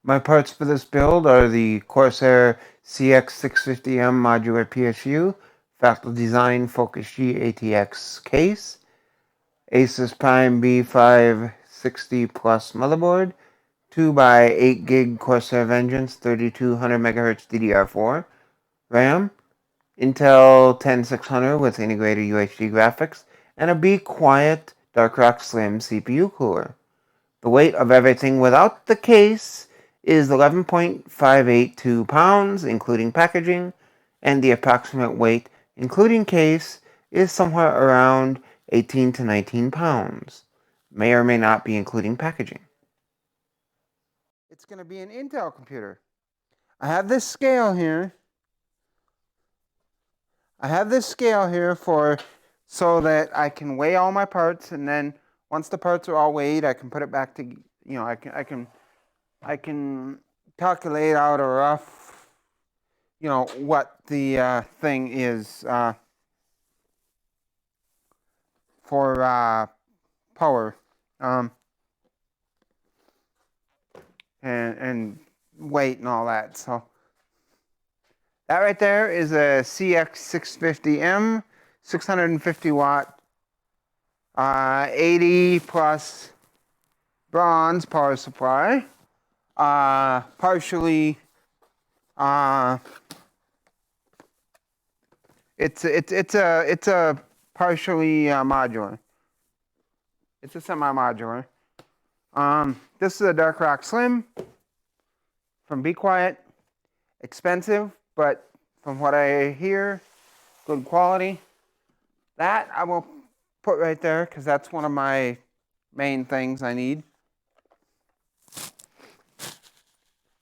My parts for this build are the Corsair CX650M modular PSU, Factory Design Focus G ATX case, Asus Prime B560 Plus motherboard, 2x8 gig Corsair Vengeance 3200 MHz DDR4 RAM, Intel 10600 with integrated UHD graphics, and a Be Quiet Dark Slim CPU cooler. The weight of everything without the case is 11.582 pounds, including packaging, and the approximate weight, including case, is somewhere around 18 to 19 pounds. May or may not be including packaging. It's going to be an Intel computer. I have this scale here. So that I can weigh all my parts, and then once the parts are all weighed, I can put it back to, I can calculate out a rough, what the thing is for power, and weight and all that. So that right there is a CX650M, 650 watt, 80 plus bronze power supply. Partially, it's a partially modular. It's a semi-modular. This is a Dark Rock Slim from Be Quiet. Expensive, but from what I hear, good quality. That I will put right there because that's one of my main things I need.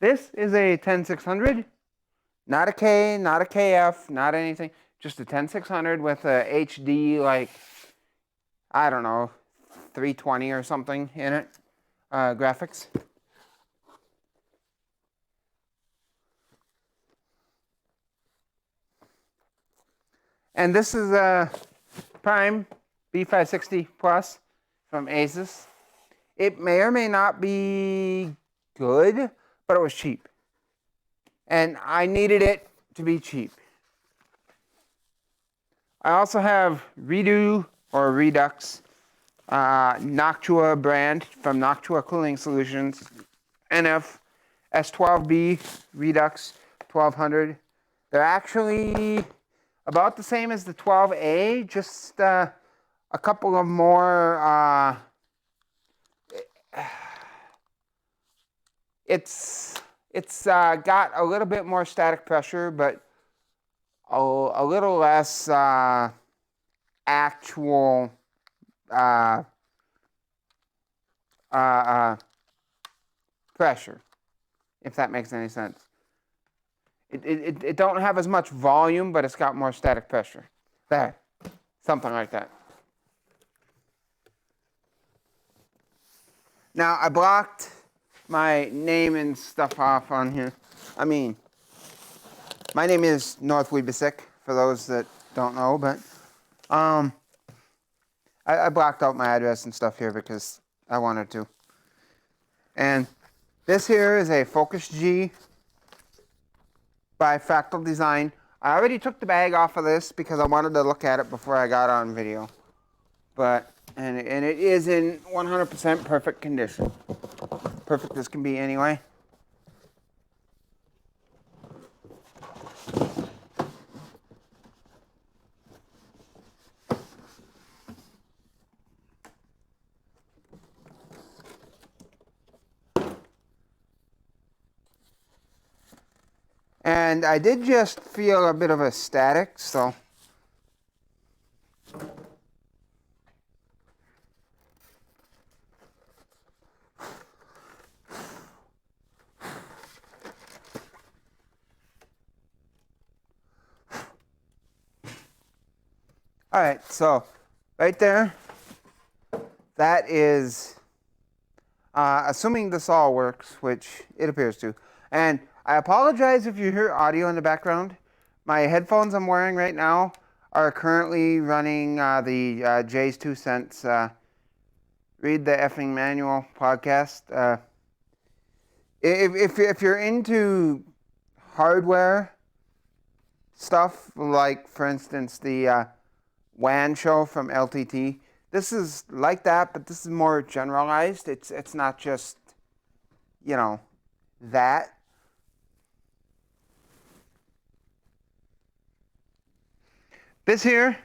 This is a 10600, not a K, not a KF, not anything, just a 10600 with a HD, like, I don't know, 320 or something in it, graphics. And this is a Prime B560 Plus from Asus. It may or may not be good, but it was cheap. And I needed it to be cheap. I also have Redo or Redux Noctua brand from Noctua Cooling Solutions, NF S12B Redux 1200. They're actually about the same as the 12A, just a couple of more. It's got a little bit more static pressure, but a little less actual pressure, if that makes any sense. It don't have as much volume, but it's got more static pressure. There, something like that. Now, I blocked my name and stuff off on here. I mean, my name is North Weebasick, for those that don't know, but I blocked out my address and stuff here because I wanted to. And this here is a Focus G by Factory Design. I already took the bag off of this because I wanted to look at it before I got on video. But, and it is in 100% perfect condition. Perfect as can be anyway. And I did just feel a bit of a static, so. All right, so right there, that is, assuming this all works, which it appears to. And I apologize if you hear audio in the background. My headphones I'm wearing right now are currently running the Jay's 2 Cents Read the Effing Manual podcast. If you're into hardware stuff, like for instance the WAN show from LTT, this is like that, but this is more generalized. It's not just, you know, that. This here,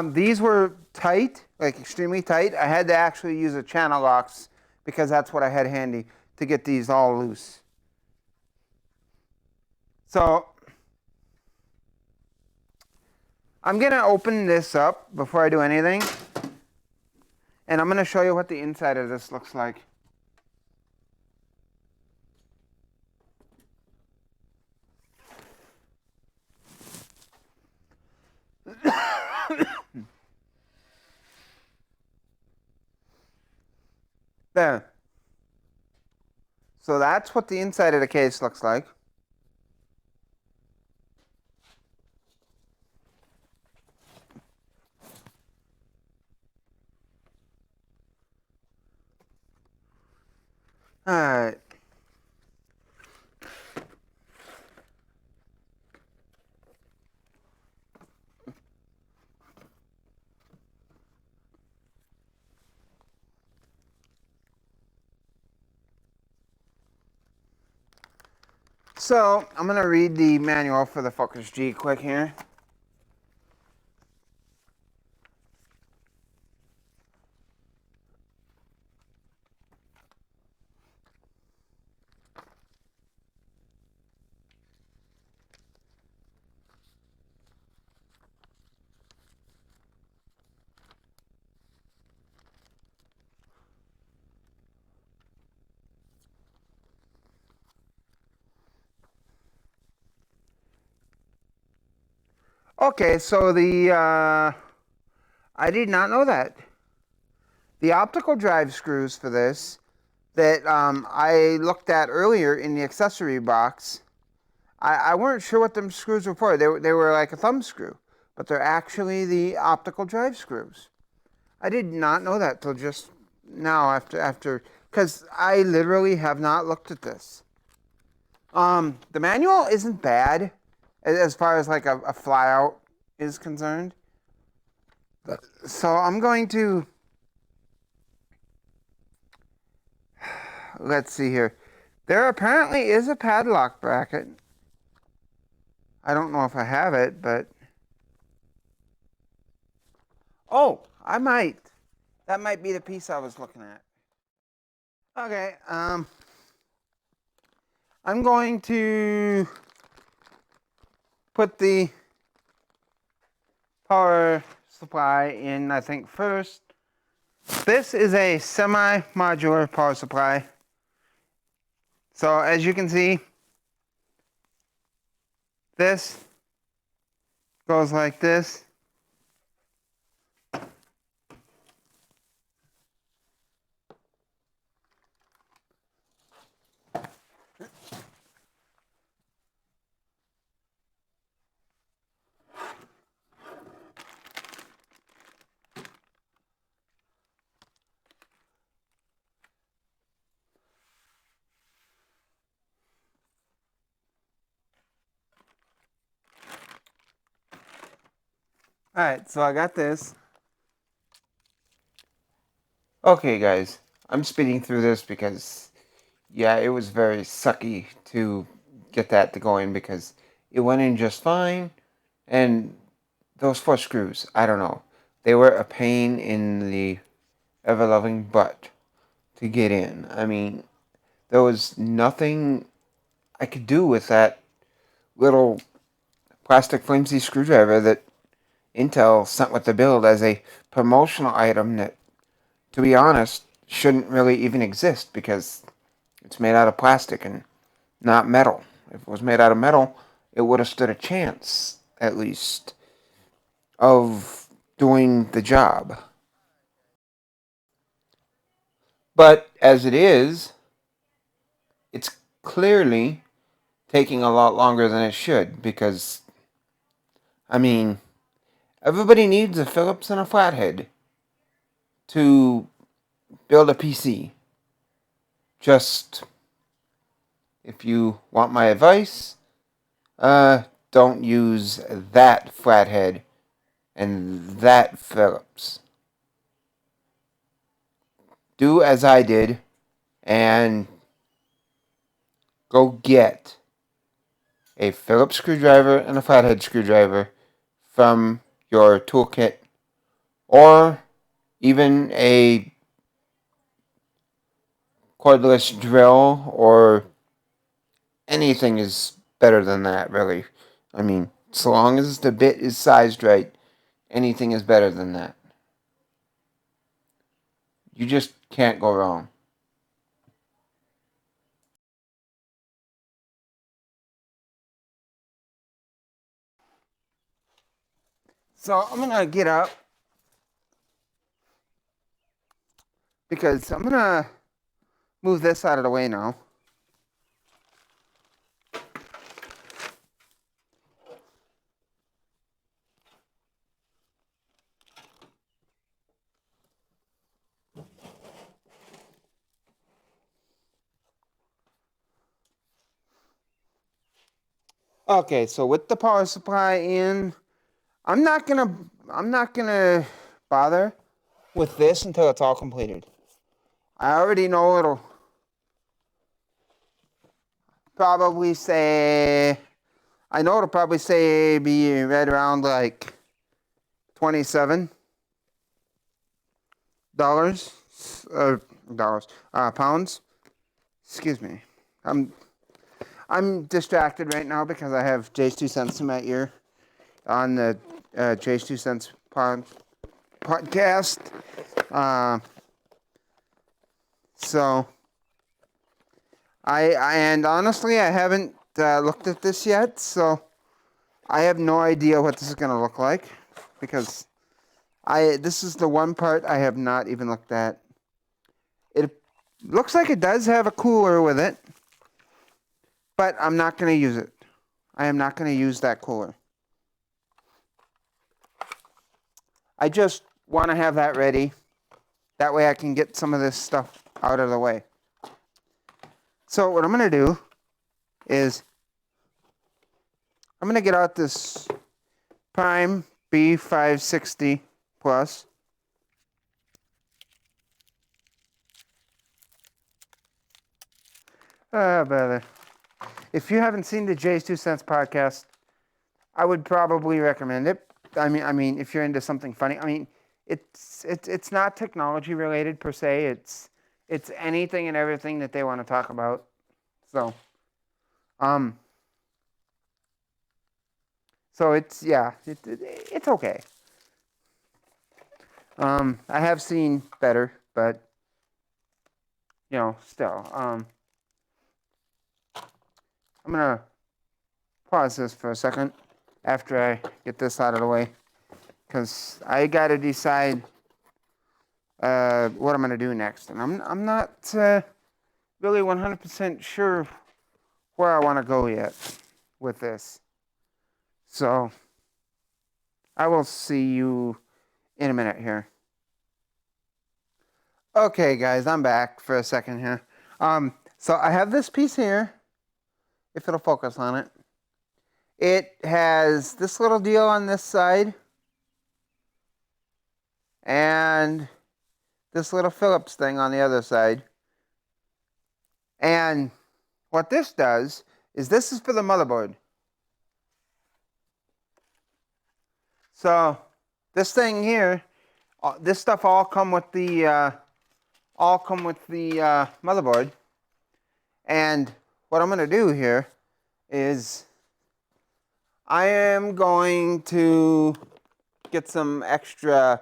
these were tight, like extremely tight. I had to actually use a channel locks because that's what I had handy to get these all loose. So I'm gonna open this up before I do anything, and I'm gonna show you what the inside of this looks like. There. So that's what the inside of the case looks like. Alright. So I'm gonna read the manual for the Focus G quick here. Okay, so I did not know that. The optical drive screws for this that I looked at earlier in the accessory box, I weren't sure what them screws were for. They were like a thumb screw, but they're actually the optical drive screws. I did not know that till just now after because I literally have not looked at this. The manual isn't bad as far as like a flyout is concerned. So I'm going to, let's see here. There apparently is a padlock bracket. I don't know if I have it, but oh, I might. That might be the piece I was looking at. Okay, I'm going to put the power supply in, I think, first. This is a semi-modular power supply. So as you can see, this goes like this. Alright, so I got this. Okay, guys, I'm speeding through this because, yeah, it was very sucky to get that to go in because it went in just fine. And those 4 screws, I don't know. They were a pain in the ever-loving butt to get in. I mean, there was nothing I could do with that little plastic flimsy screwdriver that Intel sent with the build as a promotional item that, to be honest, shouldn't really even exist because it's made out of plastic and not metal. If it was made out of metal, it would have stood a chance, at least, of doing the job. But as it is, it's clearly taking a lot longer than it should because, I mean, everybody needs a Phillips and a flathead to build a PC. Just, if you want my advice, don't use that flathead and that Phillips. Do as I did and go get a Phillips screwdriver and a flathead screwdriver from your toolkit, or even a cordless drill, or anything is better than that, really. I mean, so long as the bit is sized right, anything is better than that. You just can't go wrong. So I'm going to get up because I'm going to move this out of the way now. Okay, so with the power supply in, I'm not gonna bother with this until it's all completed. I already know it'll probably say, I know it'll probably say be right around like $27 pounds. Excuse me. I'm distracted right now because I have Jay's 2 cents in my ear on the Jay's 2 cents podcast. So and honestly, I haven't looked at this yet, so I have no idea what this is going to look like because this is the one part I have not even looked at. It looks like it does have a cooler with it, but I'm not going to use it. I am not going to use that cooler. I just want to have that ready. That way I can get some of this stuff out of the way. So what I'm going to do is I'm going to get out this Prime B560 Plus. Brother. If you haven't seen the Jay's 2 Cents podcast, I would probably recommend it. I mean, if you're into something funny, I mean, it's not technology related per se. It's anything and everything that they want to talk about. So, so it's it's okay. I have seen better, but still, I'm gonna pause this for a second after I get this out of the way, because I gotta decide what I'm gonna do next, and I'm not really 100% sure where I want to go yet with this. So I will see you in a minute here. Okay, guys, I'm back for a second here. So I have this piece here, if it'll focus on it. It has this little deal on this side and this little Phillips thing on the other side. And what this does is this is for the motherboard. So this thing here, this stuff all come with the motherboard. And what I'm going to do here is I am going to get some extra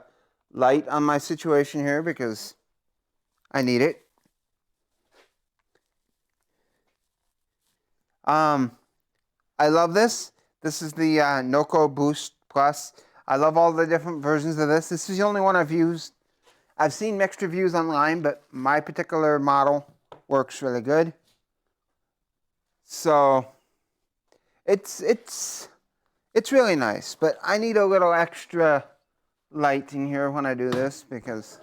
light on my situation here because I need it. I love this. This is the Noco Boost Plus. I love all the different versions of this. This is the only one I've used. I've seen mixed reviews online, but my particular model works really good. So it's really nice, but I need a little extra light in here when I do this because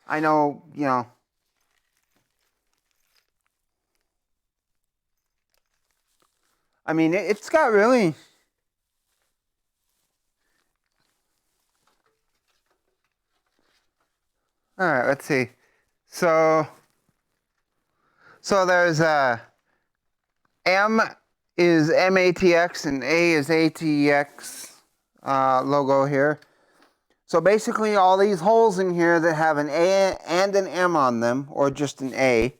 I know, I mean, it's got really... All right, let's see. So there's M is MATX and A is ATX logo here. So basically all these holes in here that have an A and an M on them, or just an A.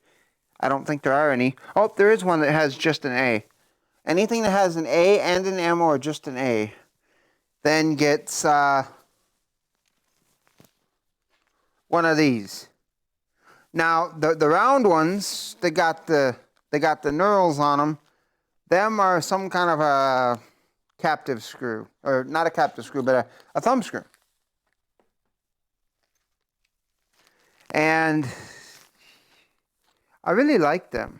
I don't think there are any. Oh, there is one that has just an A. Anything that has an A and an M or just an A then gets one of these. Now the round ones, they got the knurls on them. Them are some kind of a captive screw, or not a captive screw, but a thumb screw. And I really like them.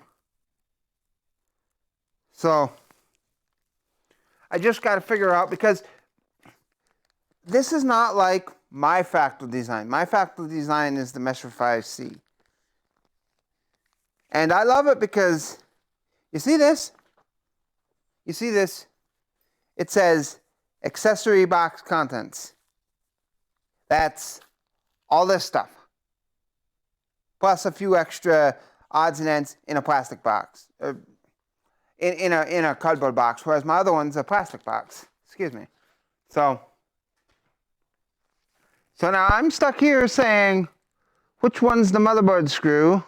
So I just got to figure out, because this is not like my fractal design. My fractal design is the Mesher 5C. And I love it because, you see this? You see this? It says accessory box contents. That's all this stuff. Plus a few extra odds and ends in a plastic box. In a cardboard box, whereas my other one's a plastic box. Excuse me. So now I'm stuck here saying, which one's the motherboard screw?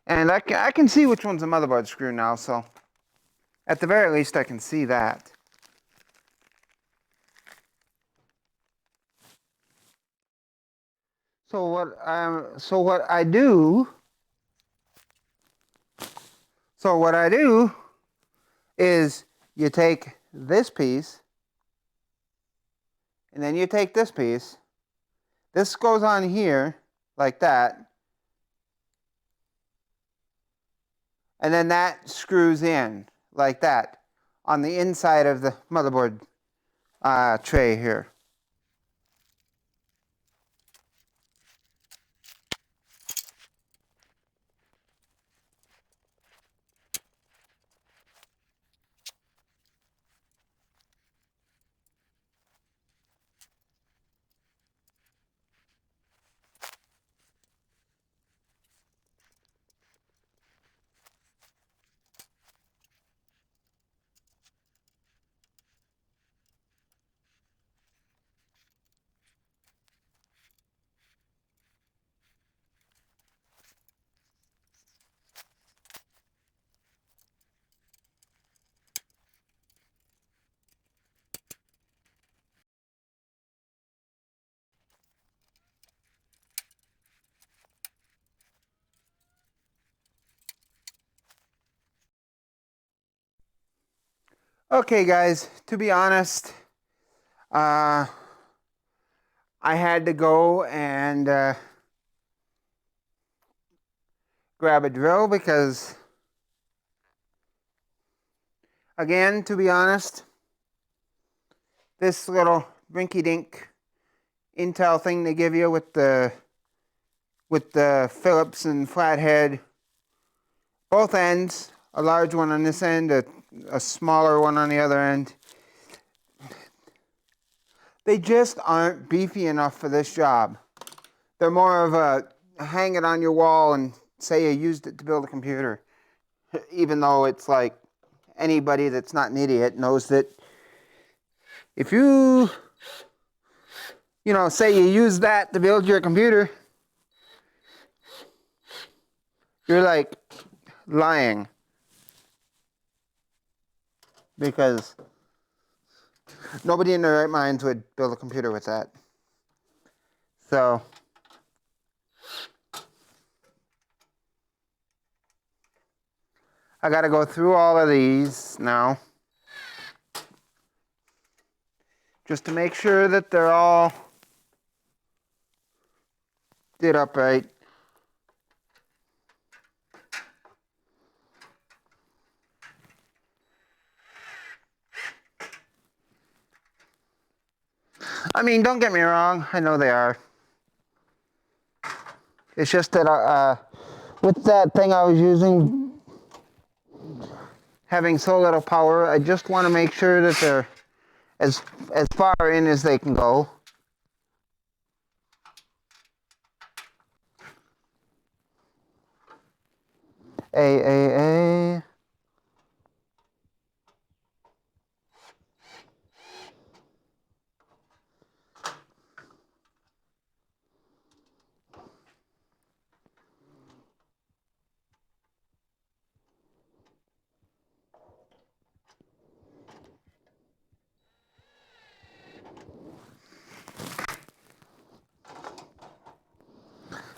And I can see which one's the motherboard screw now, so at the very least I can see that. So what I do is you take this piece, and then you take this piece. This goes on here like that. And then that screws in like that on the inside of the motherboard tray here. Okay, guys, to be honest, I had to go and grab a drill because, again, to be honest, this little rinky-dink Intel thing they give you with the Phillips and flathead, both ends, a large one on this end, a smaller one on the other end, they just aren't beefy enough for this job. They're more of a hang it on your wall and say you used it to build a computer. Even though it's like anybody that's not an idiot knows that if you say you use that to build your computer, you're like lying. Because nobody in their right minds would build a computer with that. So I got to go through all of these now just to make sure that they're all did up right. I mean, don't get me wrong, I know they are. It's just that with that thing I was using, having so little power, I just want to make sure that they're as far in as they can go. A.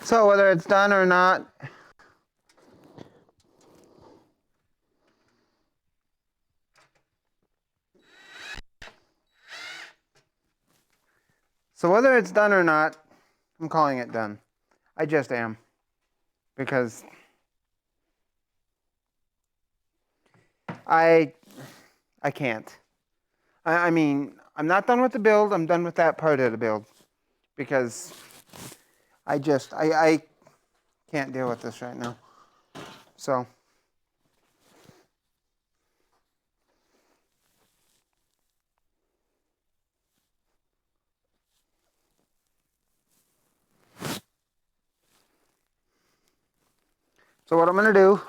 So whether it's done or not, I'm calling it done. I just am. Because I can't. I mean, I'm not done with the build. I'm done with that part of the build. Because I can't deal with this right now. So what I'm going to do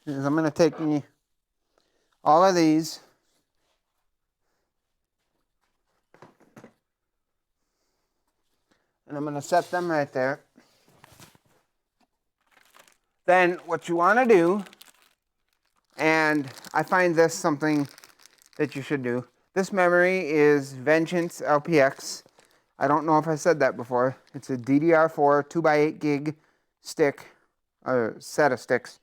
is I'm going to take all of these and I'm going to set them right there. Then what you want to do, and I find this something that you should do. This memory is Vengeance LPX. I don't know if I said that before. It's a DDR4 2x8 gig stick, or set of sticks.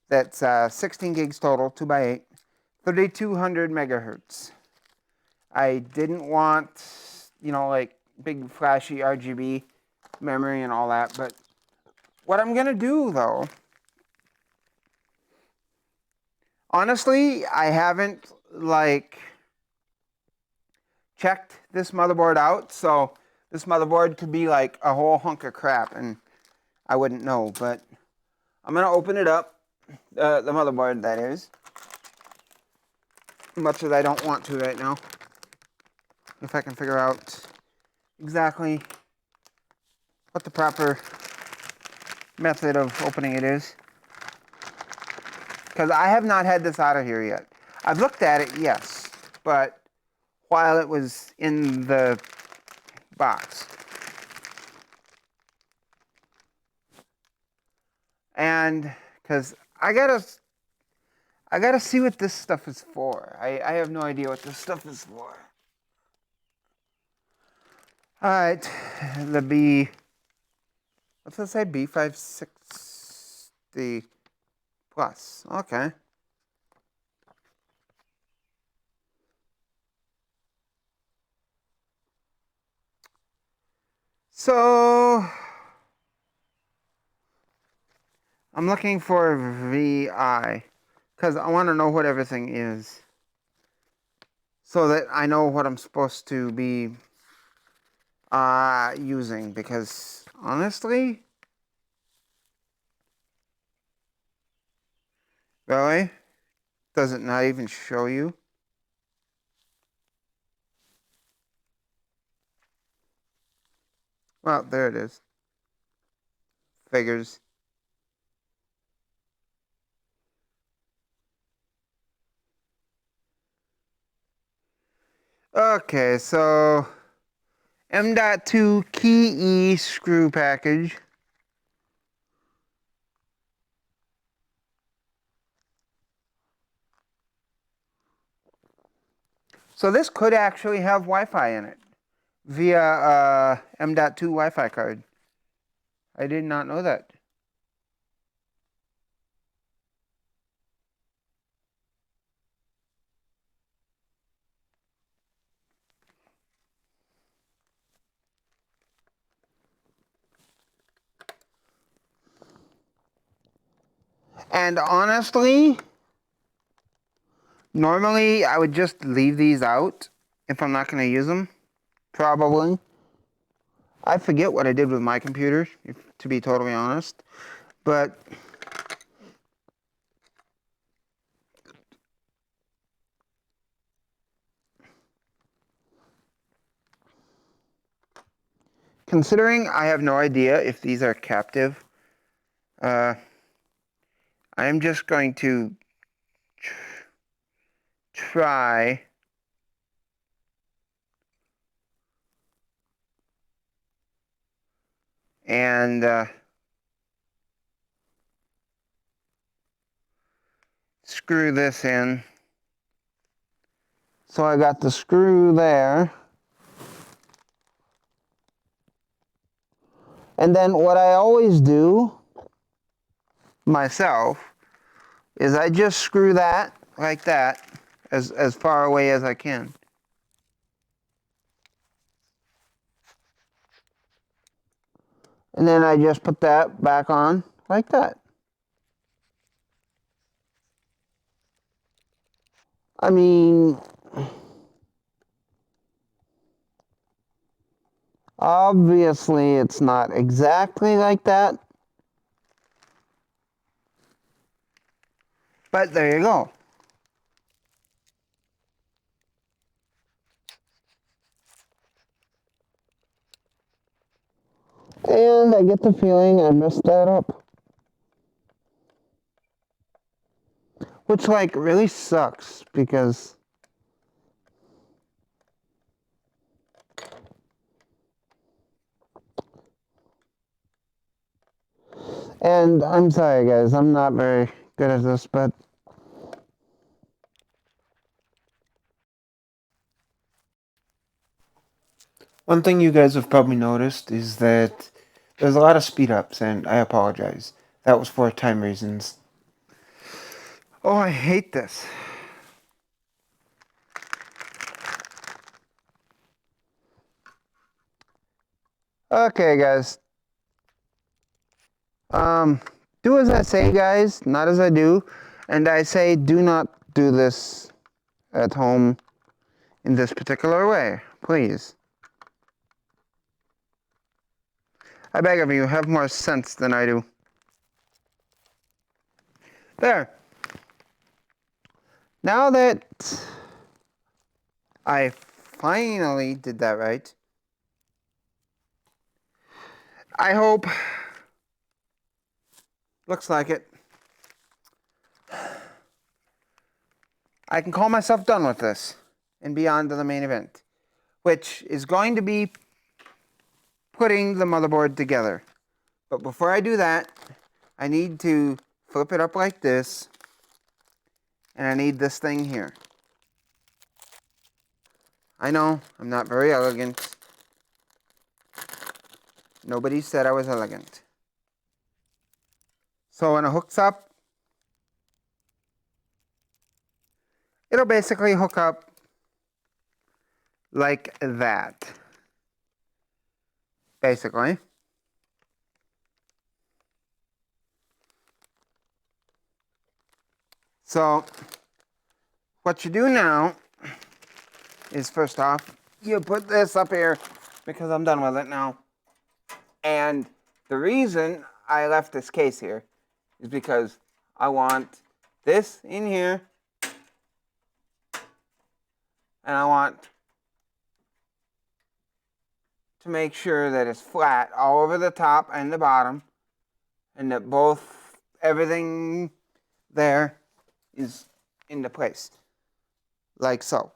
That's 16 gigs total, 2x8, 3200 megahertz. I didn't want, like big flashy RGB memory and all that, but what I'm gonna do though, honestly, I haven't checked this motherboard out, so this motherboard could be like a whole hunk of crap and I wouldn't know, but I'm gonna open it up, the motherboard that is, much as I don't want to right now, if I can figure out exactly what the proper method of opening it is, because I have not had this out of here yet. I've looked at it, yes, but while it was in the box. And because I gotta see what this stuff is for. I have no idea what this stuff is for. Alright, what's that say? B560 plus. Okay. So I'm looking for VI because I want to know what everything is so that I know what I'm supposed to be using, because honestly, really, does it not even show you? Well, there it is. Figures. Okay, so M.2 key E screw package. So this could actually have Wi-Fi in it via M.2 Wi-Fi card. I did not know that. And honestly, normally I would just leave these out if I'm not going to use them. Probably. I forget what I did with my computer, to be totally honest. But considering I have no idea if these are captive, I am just going to try and screw this in. So I got the screw there. And then what I always do myself is I just screw that like that as far away as I can. And then I just put that back on like that. I mean, obviously it's not exactly like that, but there you go. And I get the feeling I messed that up. Which, like, really sucks because and I'm sorry guys, I'm not very good at this, but one thing you guys have probably noticed is that there's a lot of speed ups, and I apologize. That was for time reasons. Oh, I hate this. Okay, guys. Do as I say, guys, not as I do. And I say do not do this at home in this particular way, please. I beg of you, have more sense than I do. There. Now that I finally did that right, I hope, looks like it, I can call myself done with this and be on to the main event, which is going to be putting the motherboard together. But before I do that, I need to flip it up like this, and I need this thing here. I know, I'm not very elegant. Nobody said I was elegant. So when it hooks up, it'll basically hook up like that. Basically. So what you do now is, first off, you put this up here because I'm done with it now. And the reason I left this case here is because I want this in here, and I want to make sure that it's flat all over the top and the bottom, and that everything there is into place, like so.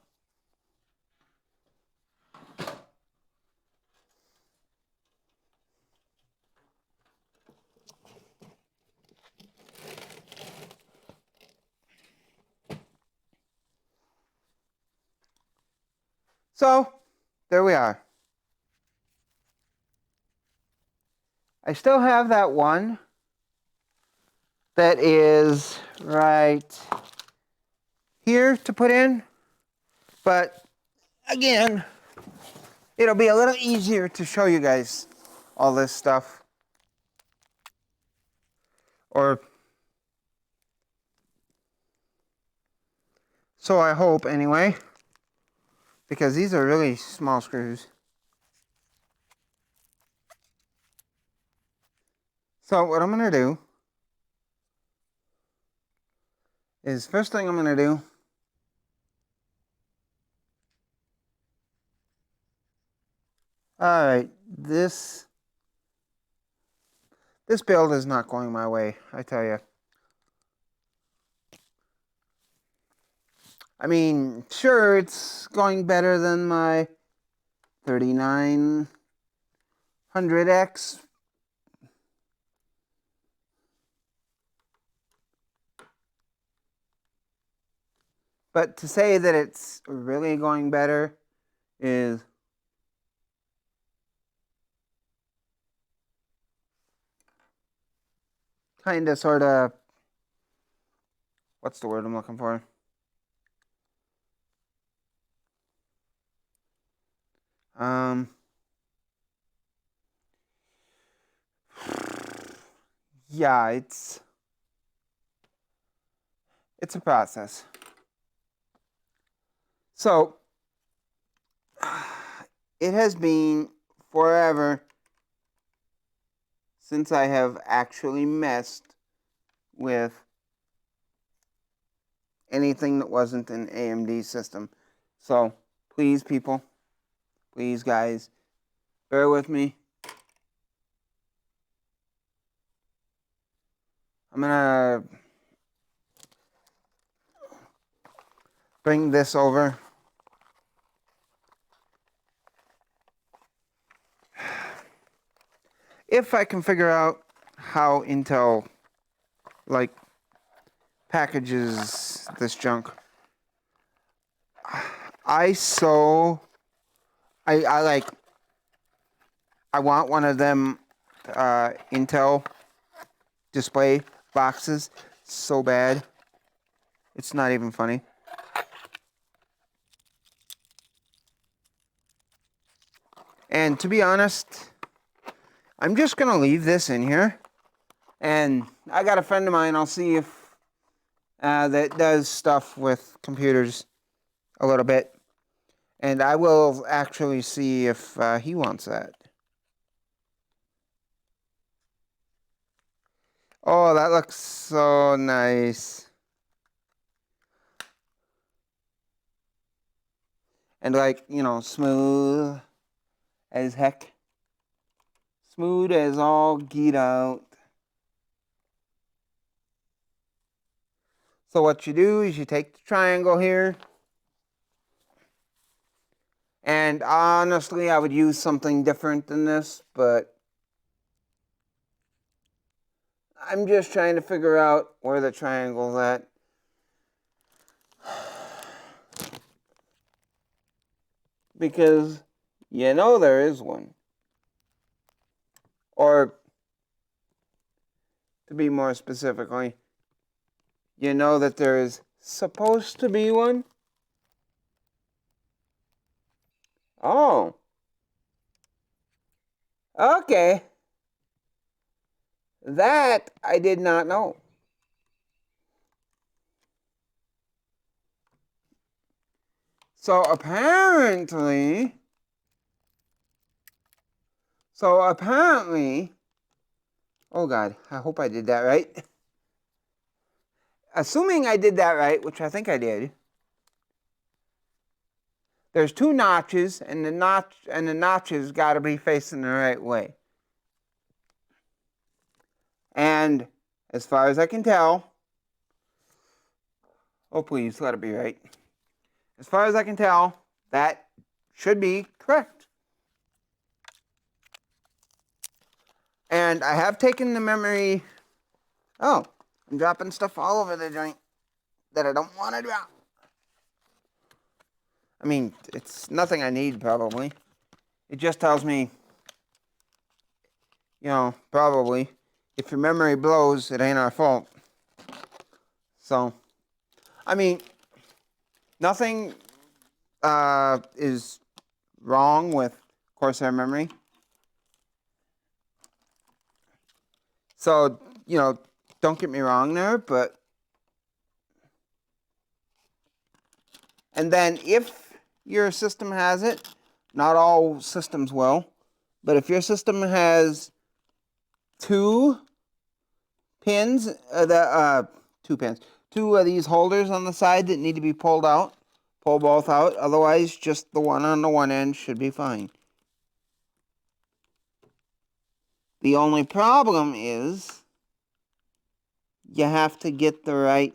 So, there we are. I still have that one that is right here to put in, but again, it'll be a little easier to show you guys all this stuff. Or so I hope, anyway, because these are really small screws. So what I'm going to do is, first thing I'm going to do all right, this build is not going my way, I tell you. I mean, sure, it's going better than my 3900X. But to say that it's really going better is kind of, sort of, what's the word I'm looking for? Yeah, it's a process. So, it has been forever since I have actually messed with anything that wasn't an AMD system. So, please, people, please, guys, bear with me. I'm gonna bring this over. If I can figure out how Intel, like, packages this junk. I want one of them Intel display boxes so bad. It's not even funny. And to be honest, I'm just going to leave this in here. And I got a friend of mine, I'll see if that does stuff with computers a little bit. And I will actually see if he wants that. Oh, that looks so nice. And, like, you know, smooth as heck. Smooth as all get out. So what you do is you take the triangle here. And honestly, I would use something different than this, but I'm just trying to figure out where the triangle's at. Because you know there is one. Or, to be more specifically, you know that there is supposed to be one. Oh. Okay. That I did not know. So apparently, oh God, I hope I did that right. Assuming I did that right, which I think I did, there's two notches, and the notches got to be facing the right way. And as far as I can tell, oh please, let it be right. As far as I can tell, that should be correct. And I have taken the memory. Oh, I'm dropping stuff all over the joint that I don't want to drop. I mean, it's nothing I need, probably. It just tells me, you know, probably, if your memory blows, it ain't our fault. So, I mean, nothing is wrong with Corsair memory. So, you know, don't get me wrong there, but... And then if your system has it, not all systems will, but if your system has two pins, two of these holders on the side that need to be pulled out, pull both out. Otherwise, just the one on the one end should be fine. The only problem is you have to get the right...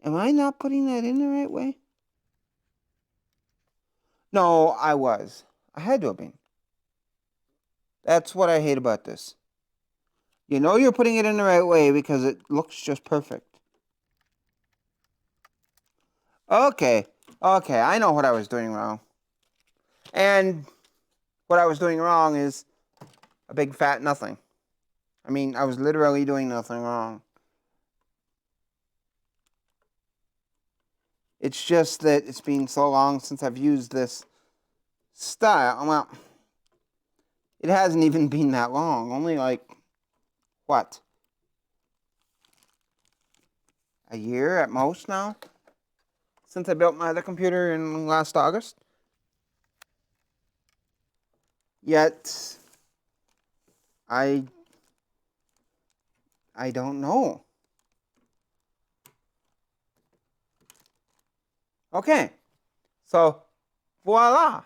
Am I not putting that in the right way? No, I was. I had to have been. That's what I hate about this. You know you're putting it in the right way because it looks just perfect. Okay, I know what I was doing wrong. And what I was doing wrong is a big fat nothing. I mean, I was literally doing nothing wrong. It's just that it's been so long since I've used this style. Well, it hasn't even been that long. Only like, what? A year at most now? Since I built my other computer in last August? Yet, I don't know. Okay, so voila.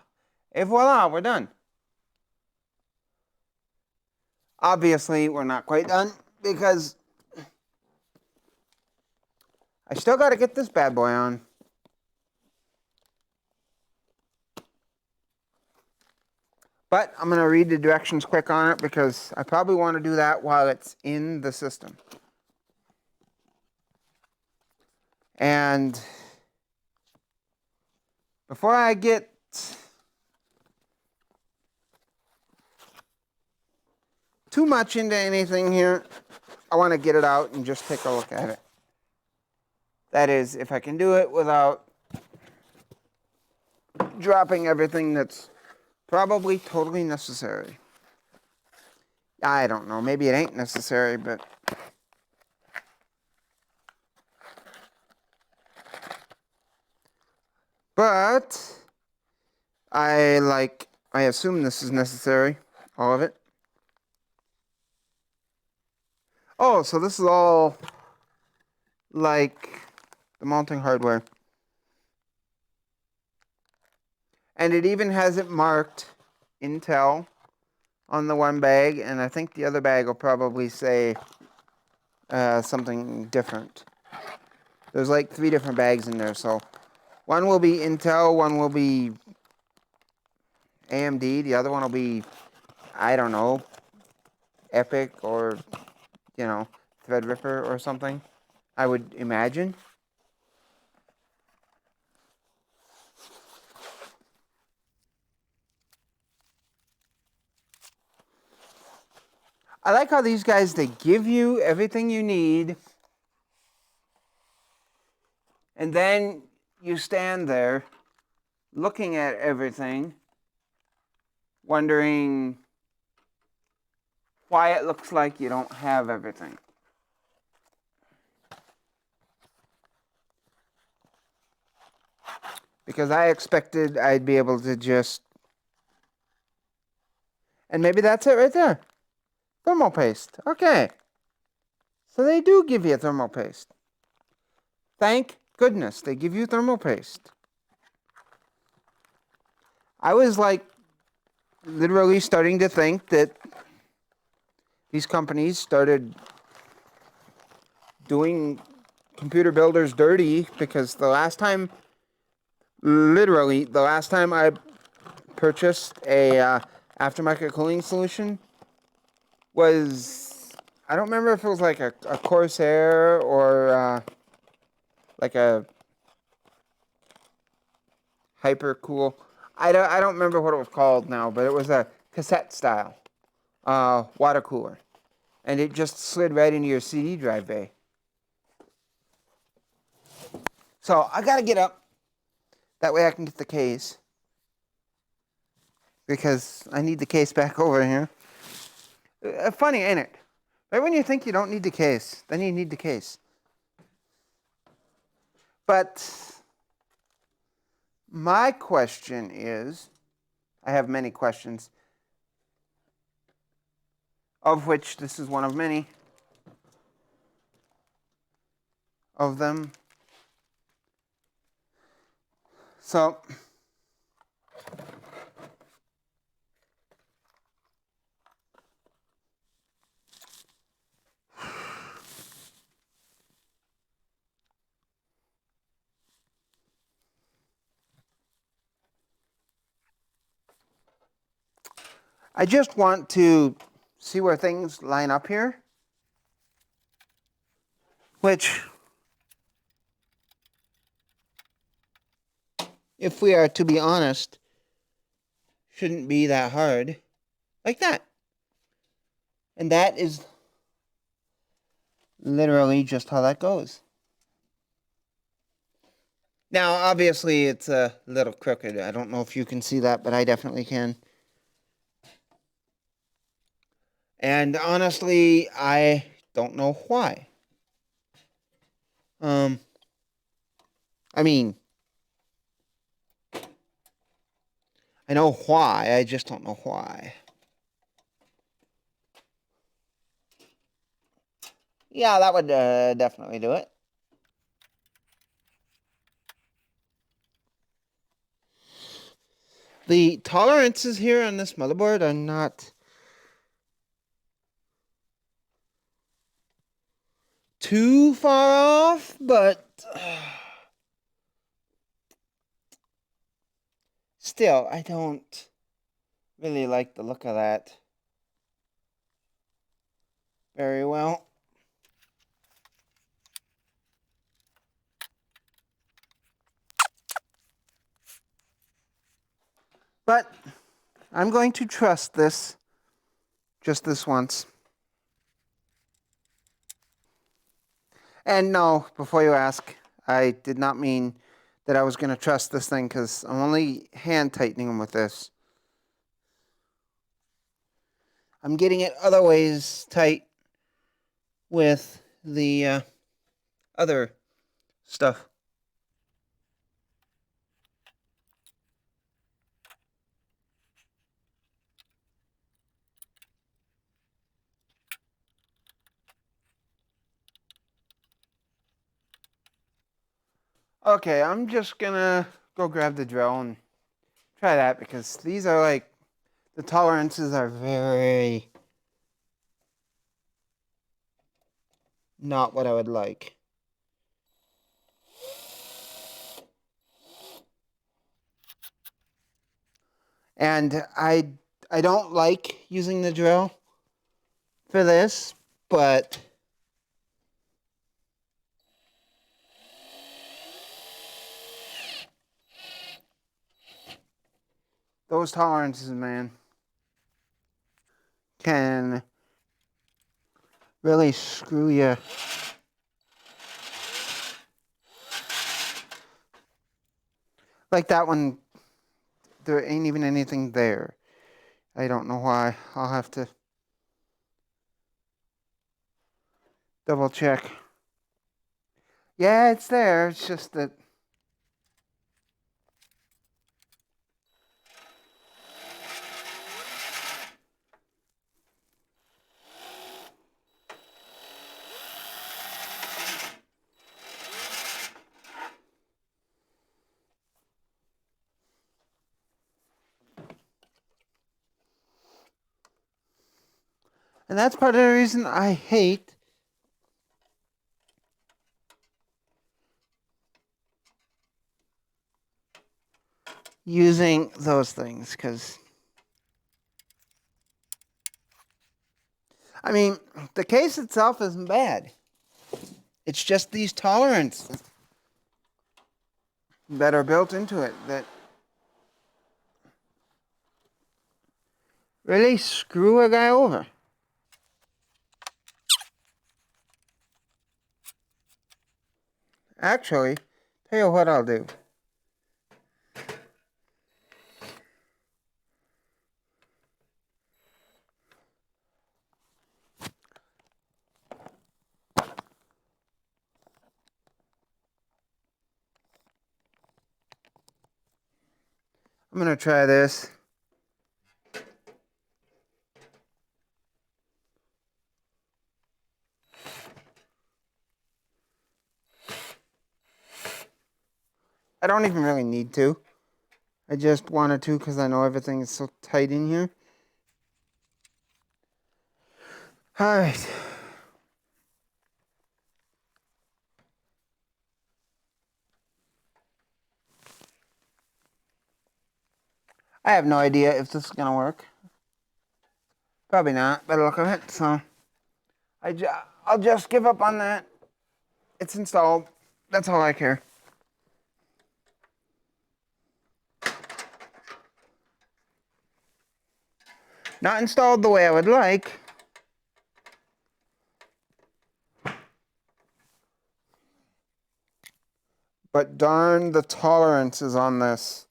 Et voila, we're done. Obviously, we're not quite done because I still got to get this bad boy on. But I'm going to read the directions quick on it because I probably want to do that while it's in the system. And before I get too much into anything here, I want to get it out and just take a look at it. That is, if I can do it without dropping everything that's probably totally necessary. I don't know, maybe it ain't necessary, but... But, I assume this is necessary, all of it. Oh, so this is all, like, the mounting hardware. And it even has it marked Intel on the one bag, and I think the other bag will probably say something different. There's like 3 different bags in there, so one will be Intel, one will be AMD, the other one will be, I don't know, Epic or, you know, Threadripper or something, I would imagine. I like how these guys, they give you everything you need, and then you stand there looking at everything, wondering why it looks like you don't have everything. Because I expected I'd be able to just... And maybe that's it right there. Thermal paste. Okay. So they do give you thermal paste. Thank goodness they give you thermal paste. I was like literally starting to think that these companies started doing computer builders dirty because literally the last time I purchased a aftermarket cooling solution was, I don't remember if it was like a Corsair or like a hyper cool. I don't remember what it was called now, but it was a cassette style water cooler, and it just slid right into your CD drive bay. So I gotta get up. That way I can get the case, because I need the case back over here. Funny, ain't it? Right when you think you don't need the case, then you need the case. But my question is, I have many questions, of which this is one of many of them. So, I just want to see where things line up here, which, if we are to be honest, shouldn't be that hard. Like that. And that is literally just how that goes. Now, obviously, it's a little crooked. I don't know if you can see that, but I definitely can. And honestly, I don't know why. I mean, I know why, I just don't know why. Yeah, that would definitely do it. The tolerances here on this motherboard are not too far off, but still, I don't really like the look of that very well. But I'm going to trust this just this once. And no, before you ask, I did not mean that I was going to trust this thing, because I'm only hand tightening them with this. I'm getting it other ways tight with the other stuff. Okay, I'm just gonna go grab the drill and try that, because these are like, the tolerances are very not what I would like. And I don't like using the drill for this, but those tolerances, man, can really screw you. Like that one, there ain't even anything there. I don't know why. I'll have to double check. Yeah, it's there. It's just that and that's part of the reason I hate using those things, because I mean, the case itself isn't bad. It's just these tolerances that are built into it that really screw a guy over. Actually, tell you what I'll do. I'm going to try this. I don't even really need to. I just wanted to because I know everything is so tight in here. Alright. I have no idea if this is going to work. Probably not, by the look of it, so I'll just give up on that. It's installed. That's all I care. Not installed the way I would like. But darn the tolerances on this.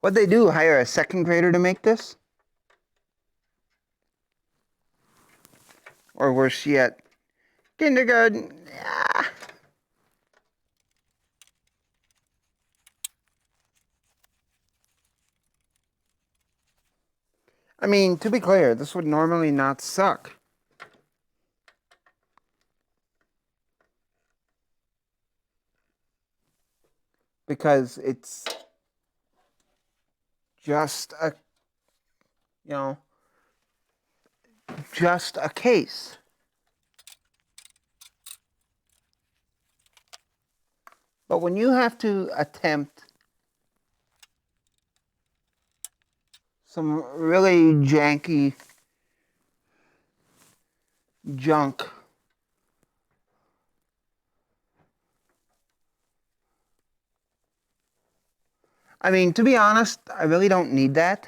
What'd they do? Hire a second grader to make this? Or worse yet, kindergarten. Yeah. I mean, to be clear, this would normally not suck. Because it's just a, you know, just a case. But when you have to attempt some really janky junk, I mean, to be honest, I really don't need that.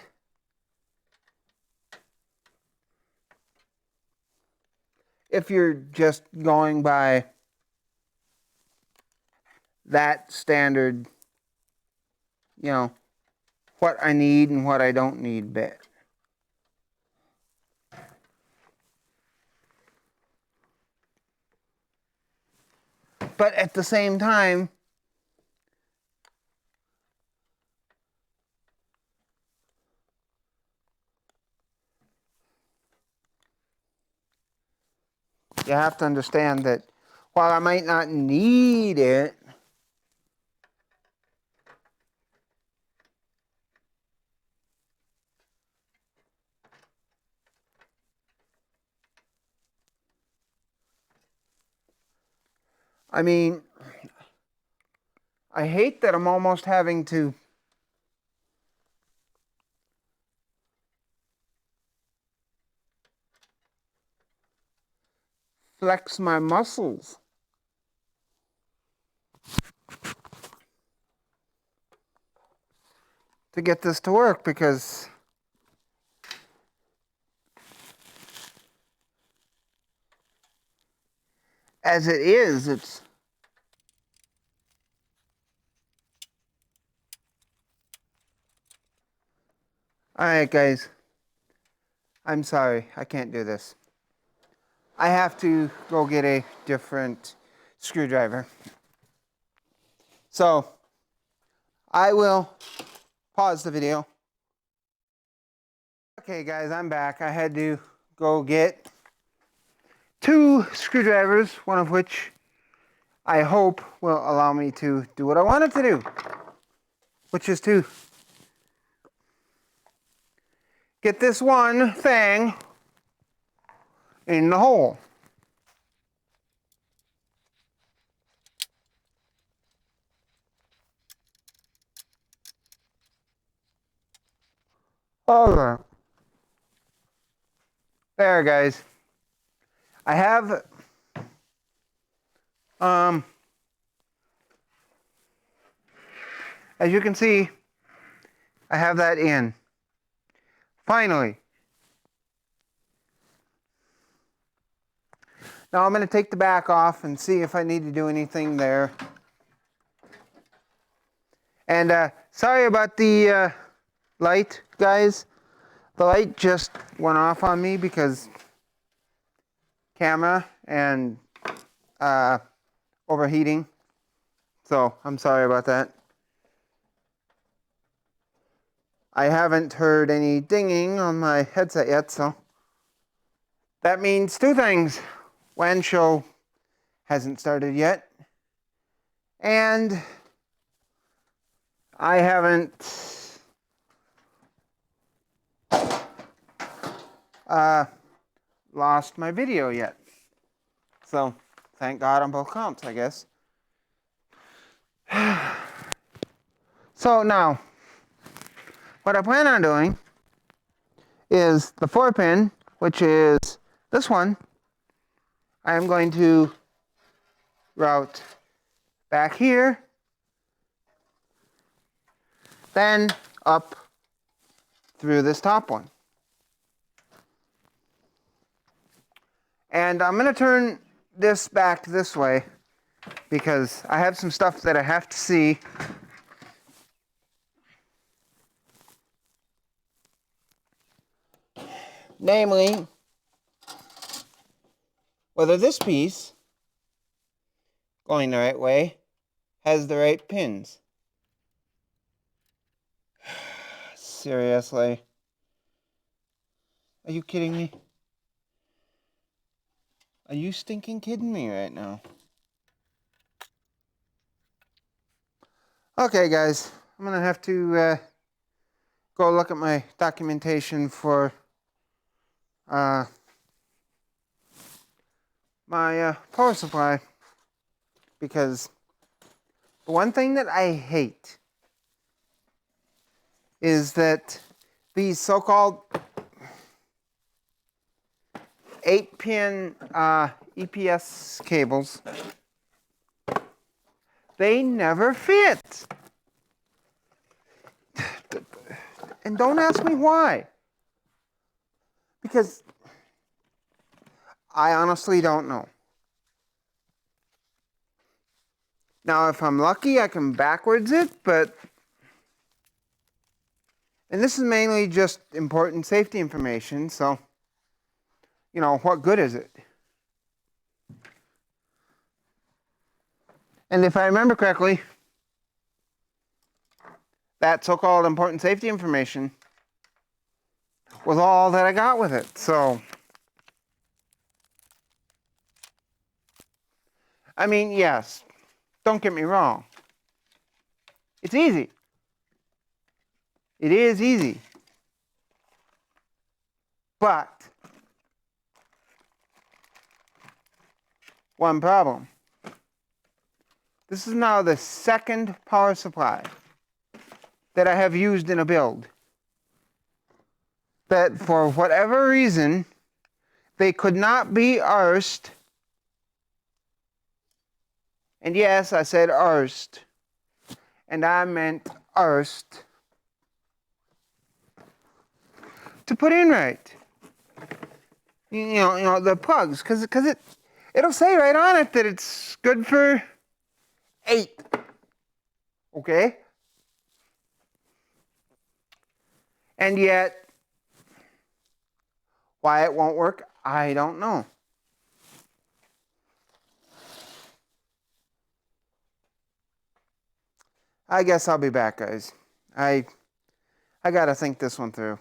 If you're just going by that standard, you know, what I need and what I don't need bit. But at the same time, you have to understand that while I might not need it, I mean, I hate that I'm almost having to flex my muscles to get this to work, because as it is, it's alright guys, I'm sorry, I can't do this. I have to go get a different screwdriver. So, I will pause the video. Okay guys, I'm back. I had to go get 2 screwdrivers, one of which I hope will allow me to do what I wanted to do, which is to get this one thing in the hole. Over. There, guys. I have as you can see, I have that in. Finally. Now I'm going to take the back off and see if I need to do anything there. And sorry about the light, guys. The light just went off on me because camera and overheating. So I'm sorry about that. I haven't heard any dinging on my headset yet, so that means 2 things. WAN show hasn't started yet, and I haven't lost my video yet. So thank God on both counts, I guess. So now, what I plan on doing is the 4-pin, which is this one. I am going to route back here, then up through this top one. And I'm going to turn this back this way because I have some stuff that I have to see. Namely, whether this piece, going the right way, has the right pins. Seriously? Are you kidding me? Are you stinking kidding me right now? Okay, guys. I'm going to have to go look at my documentation for my power supply. Because the one thing that I hate is that these so-called 8-pin EPS cables, they never fit. And don't ask me why. Because I honestly don't know. Now, if I'm lucky, I can backwards it, but... And this is mainly just important safety information, so... You know, what good is it? And if I remember correctly, that so-called important safety information was all that I got with it. So, I mean, yes, don't get me wrong. It's easy. It is easy. But, one problem. This is now the second power supply that I have used in a build that for whatever reason they could not be earthed. And yes, I said earthed, and I meant earthed to put in right. You know the plugs, because it'll say right on it that it's good for 8. Okay? And yet, why it won't work, I don't know. I guess I'll be back, guys. I gotta think this one through.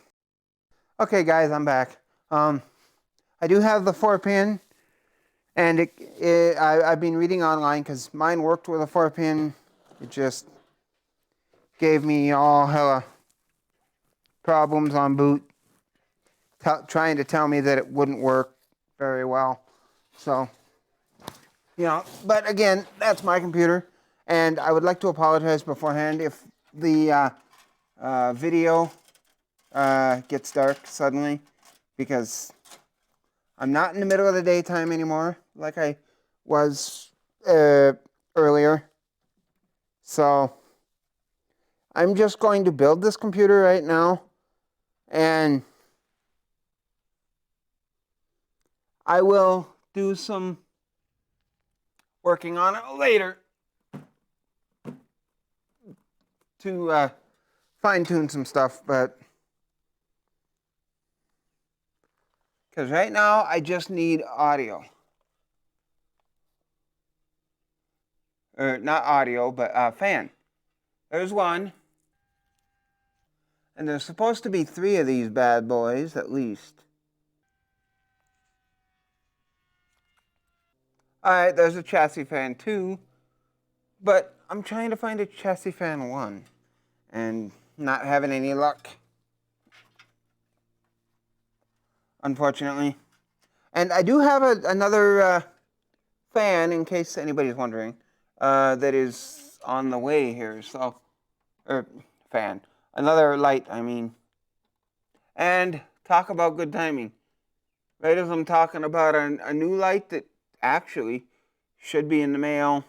Okay, guys, I'm back. I do have the 4-pin, and I've been reading online because mine worked with a 4-pin. It just gave me all hella problems on boot, trying to tell me that it wouldn't work very well. So, you know, but again, that's my computer, and I would like to apologize beforehand if the video gets dark suddenly, because I'm not in the middle of the daytime anymore like I was earlier. So I'm just going to build this computer right now, and I will do some working on it later to fine-tune some stuff, but because right now I just need audio. Or not audio, but fan. There's one. And there's supposed to be 3 of these bad boys, at least. Alright, there's a chassis fan 2. But I'm trying to find a chassis fan 1. And not having any luck, unfortunately. And I do have another fan, in case anybody's wondering, that is on the way here. So, fan. Another light, I mean. And Talk about good timing. Right as I'm talking about a new light that actually should be in the mail.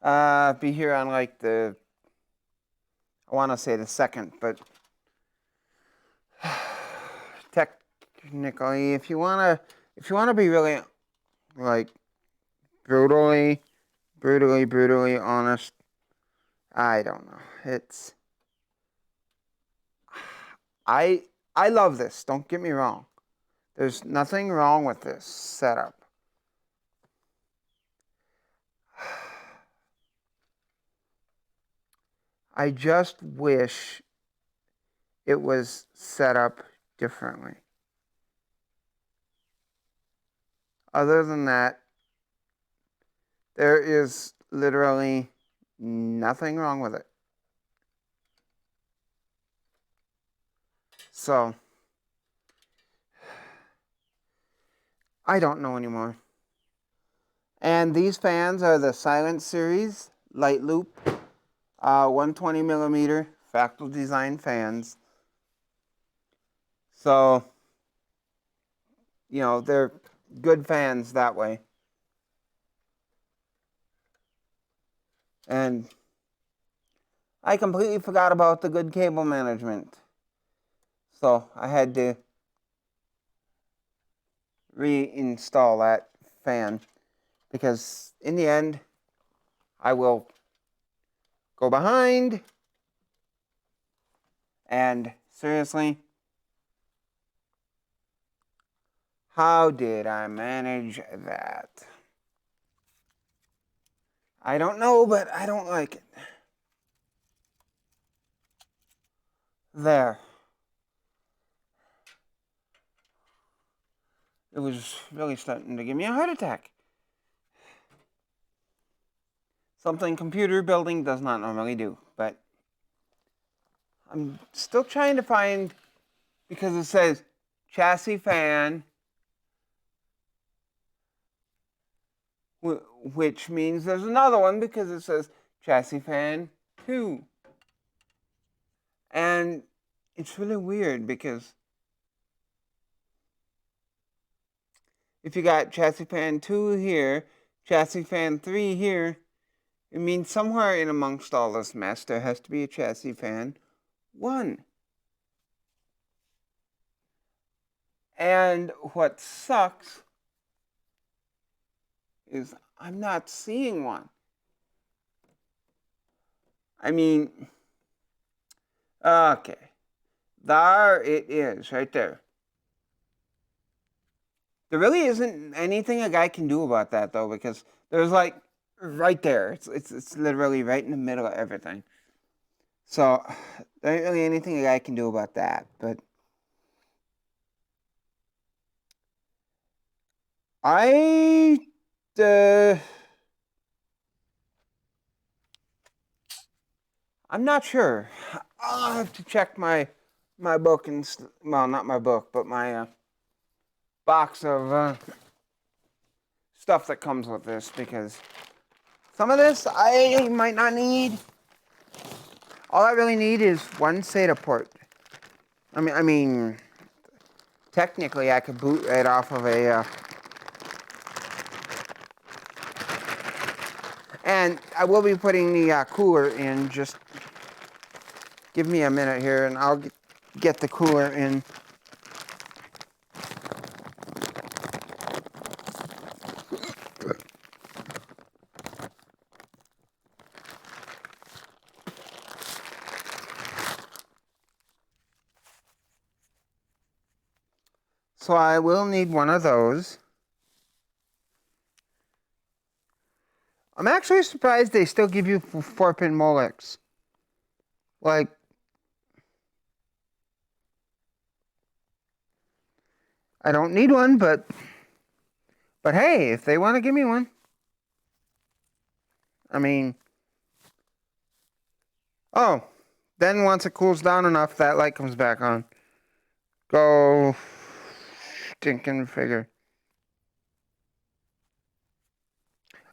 Be here on like I want to say the 2nd, but technically, if you wanna be really like brutally honest, I don't know. I I love this. Don't get me wrong. There's nothing wrong with this setup. I just wish it was set up differently. Other than that, there is literally nothing wrong with it. So, I don't know anymore. And these fans are the Silent Series Light Loop 120 millimeter Fractal Design fans. So, they're good fans that way. And I completely forgot about the good cable management. So I had to reinstall that fan because in the end, I will go behind and seriously, how did I manage that? I don't know, but I don't like it. There. It was really starting to give me a heart attack. Something computer building does not normally do, but I'm still trying to find, because it says chassis fan, which means there's another one because it says chassis fan 2. And it's really weird because if you got chassis fan 2 here, chassis fan 3 here, it means somewhere in amongst all this mess there has to be a chassis fan 1. And what sucks is I'm not seeing one. I mean, okay. There it is, right there. There really isn't anything a guy can do about that, though, because there's like right there. It's literally right in the middle of everything. So there ain't really anything a guy can do about that. But I'm not sure. I'll have to check my book and well, not my book, but my box of stuff that comes with this, because some of this I might not need. All I really need is one SATA port. I mean, technically I could boot right off of a. And I will be putting the cooler in. Just give me a minute here, and I'll get the cooler in. So I will need one of those. I'm actually surprised they still give you 4-pin Molex. Like, I don't need one, but hey, if they want to give me one. I mean, oh, then once it cools down enough, that light comes back on. Go stinking figure.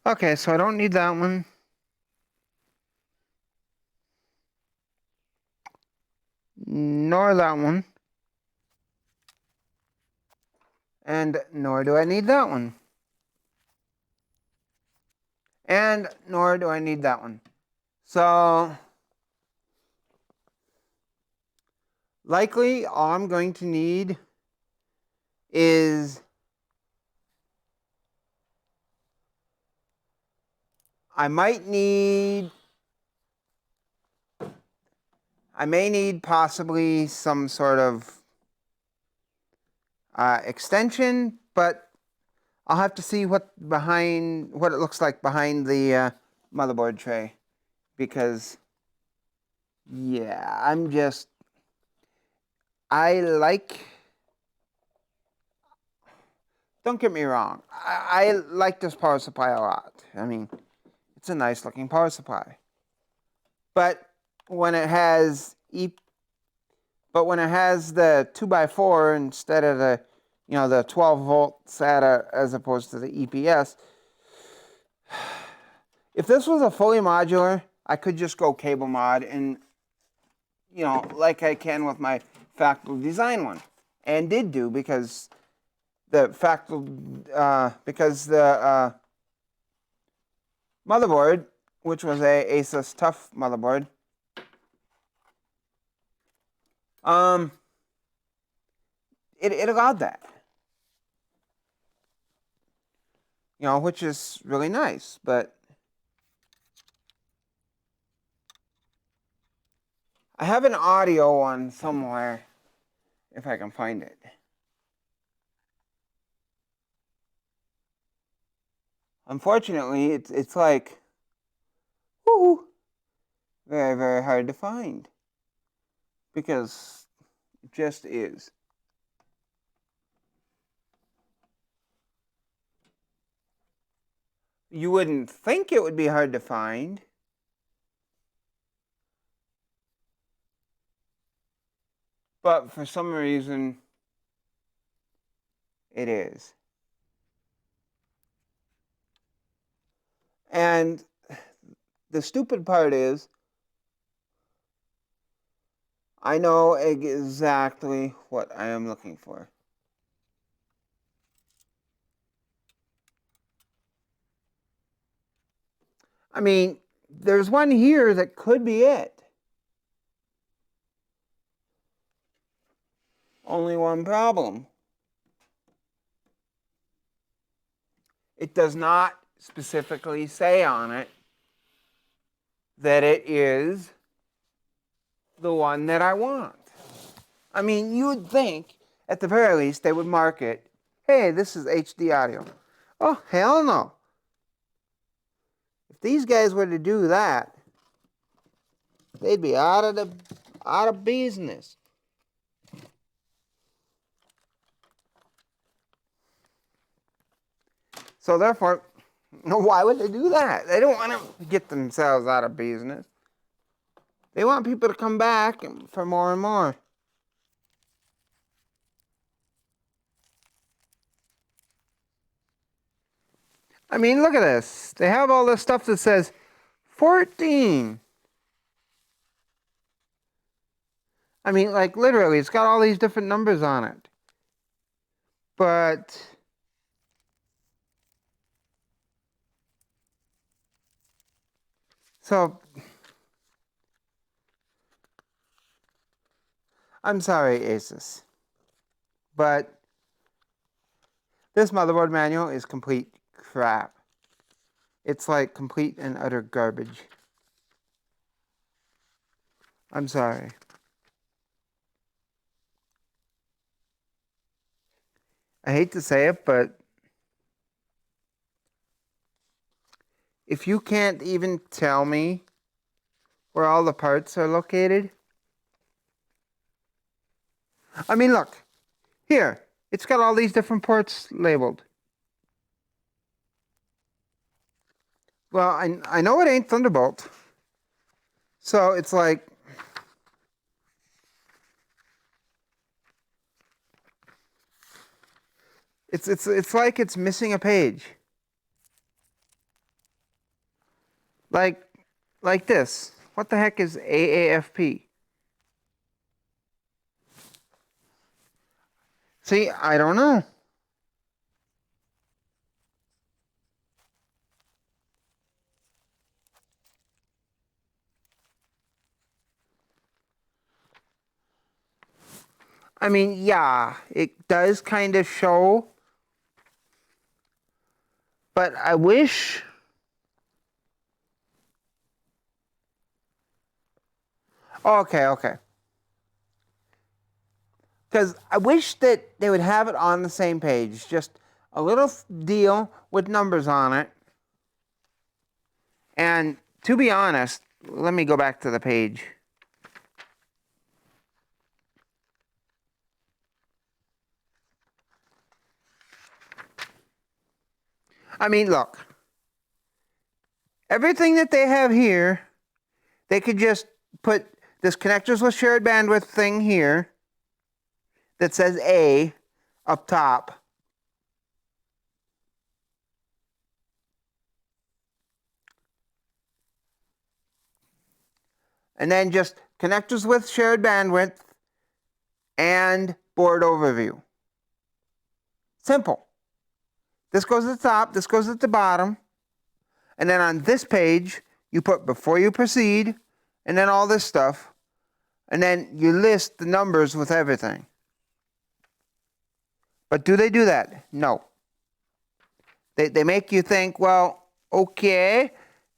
Okay, so I don't need that one. Nor that one. And nor do I need that one. And nor do I need that one. So likely all I'm going to need is I may need possibly some sort of extension, but I'll have to see what it looks like behind the motherboard tray, because yeah, don't get me wrong, I like this power supply a lot. I mean, it's a nice looking power supply. But when it has the 2x4 instead of the 12 volt SATA as opposed to the EPS, if this was a fully modular, I could just go cable mod and like I can with my Fractal Design one, and did do, because the motherboard, which was a Asus Tough motherboard, it allowed that, which is really nice. But I have an audio one somewhere, if I can find it. Unfortunately, it's like, woo, very, very hard to find, because it just is. You wouldn't think it would be hard to find, but for some reason, it is. And the stupid part is, I know exactly what I am looking for. I mean, there's one here that could be it. Only one problem. It does not specifically say on it that it is the one that I want. I mean, you would think, at the very least, they would mark it, hey, this is HD audio. Oh, hell no. If these guys were to do that, they'd be out of business. So therefore, why would they do that? They don't want to get themselves out of business. They want people to come back for more and more. I mean, look at this. They have all this stuff that says 14. I mean, like, literally, it's got all these different numbers on it. But so, I'm sorry, Asus, but this motherboard manual is complete crap. It's like complete and utter garbage. I'm sorry. I hate to say it, but if you can't even tell me where all the parts are located, I mean, look, here, it's got all these different ports labeled. Well, I know it ain't Thunderbolt, so it's like, it's like it's missing a page. Like this. What the heck is AAFP? See, I don't know. I mean, yeah, it does kind of show, but I wish. Oh, okay. Because I wish that they would have it on the same page, just a little deal with numbers on it. And to be honest, let me go back to the page. I mean, look, everything that they have here, they could just put this connectors with shared bandwidth thing here that says A up top. And then just connectors with shared bandwidth and board overview. Simple. This goes at the top, this goes at the bottom. And then on this page, you put before you proceed, and then all this stuff. And then you list the numbers with everything. But do they do that? No. They make you think, well, okay.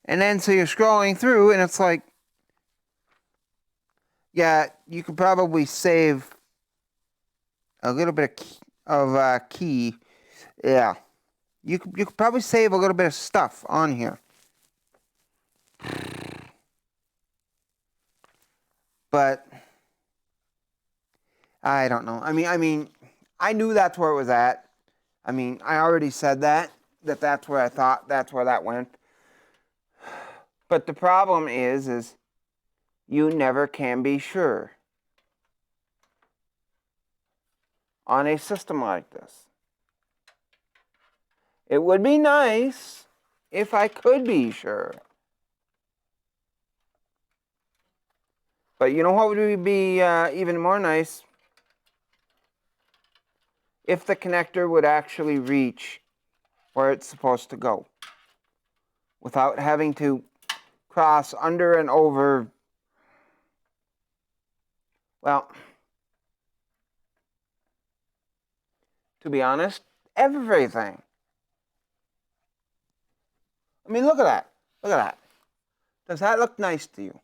And then so you're scrolling through, and it's like, yeah, you could probably save a little bit of key. Yeah. You could probably save a little bit of stuff on here. But I don't know. I mean, I knew that's where it was at. I mean, I already said that's where I thought that's where that went. But the problem is you never can be sure on a system like this. It would be nice if I could be sure. But you know what would be even more nice? If the connector would actually reach where it's supposed to go without having to cross under and over. Well, to be honest, everything. I mean, look at that. Look at that. Does that look nice to you?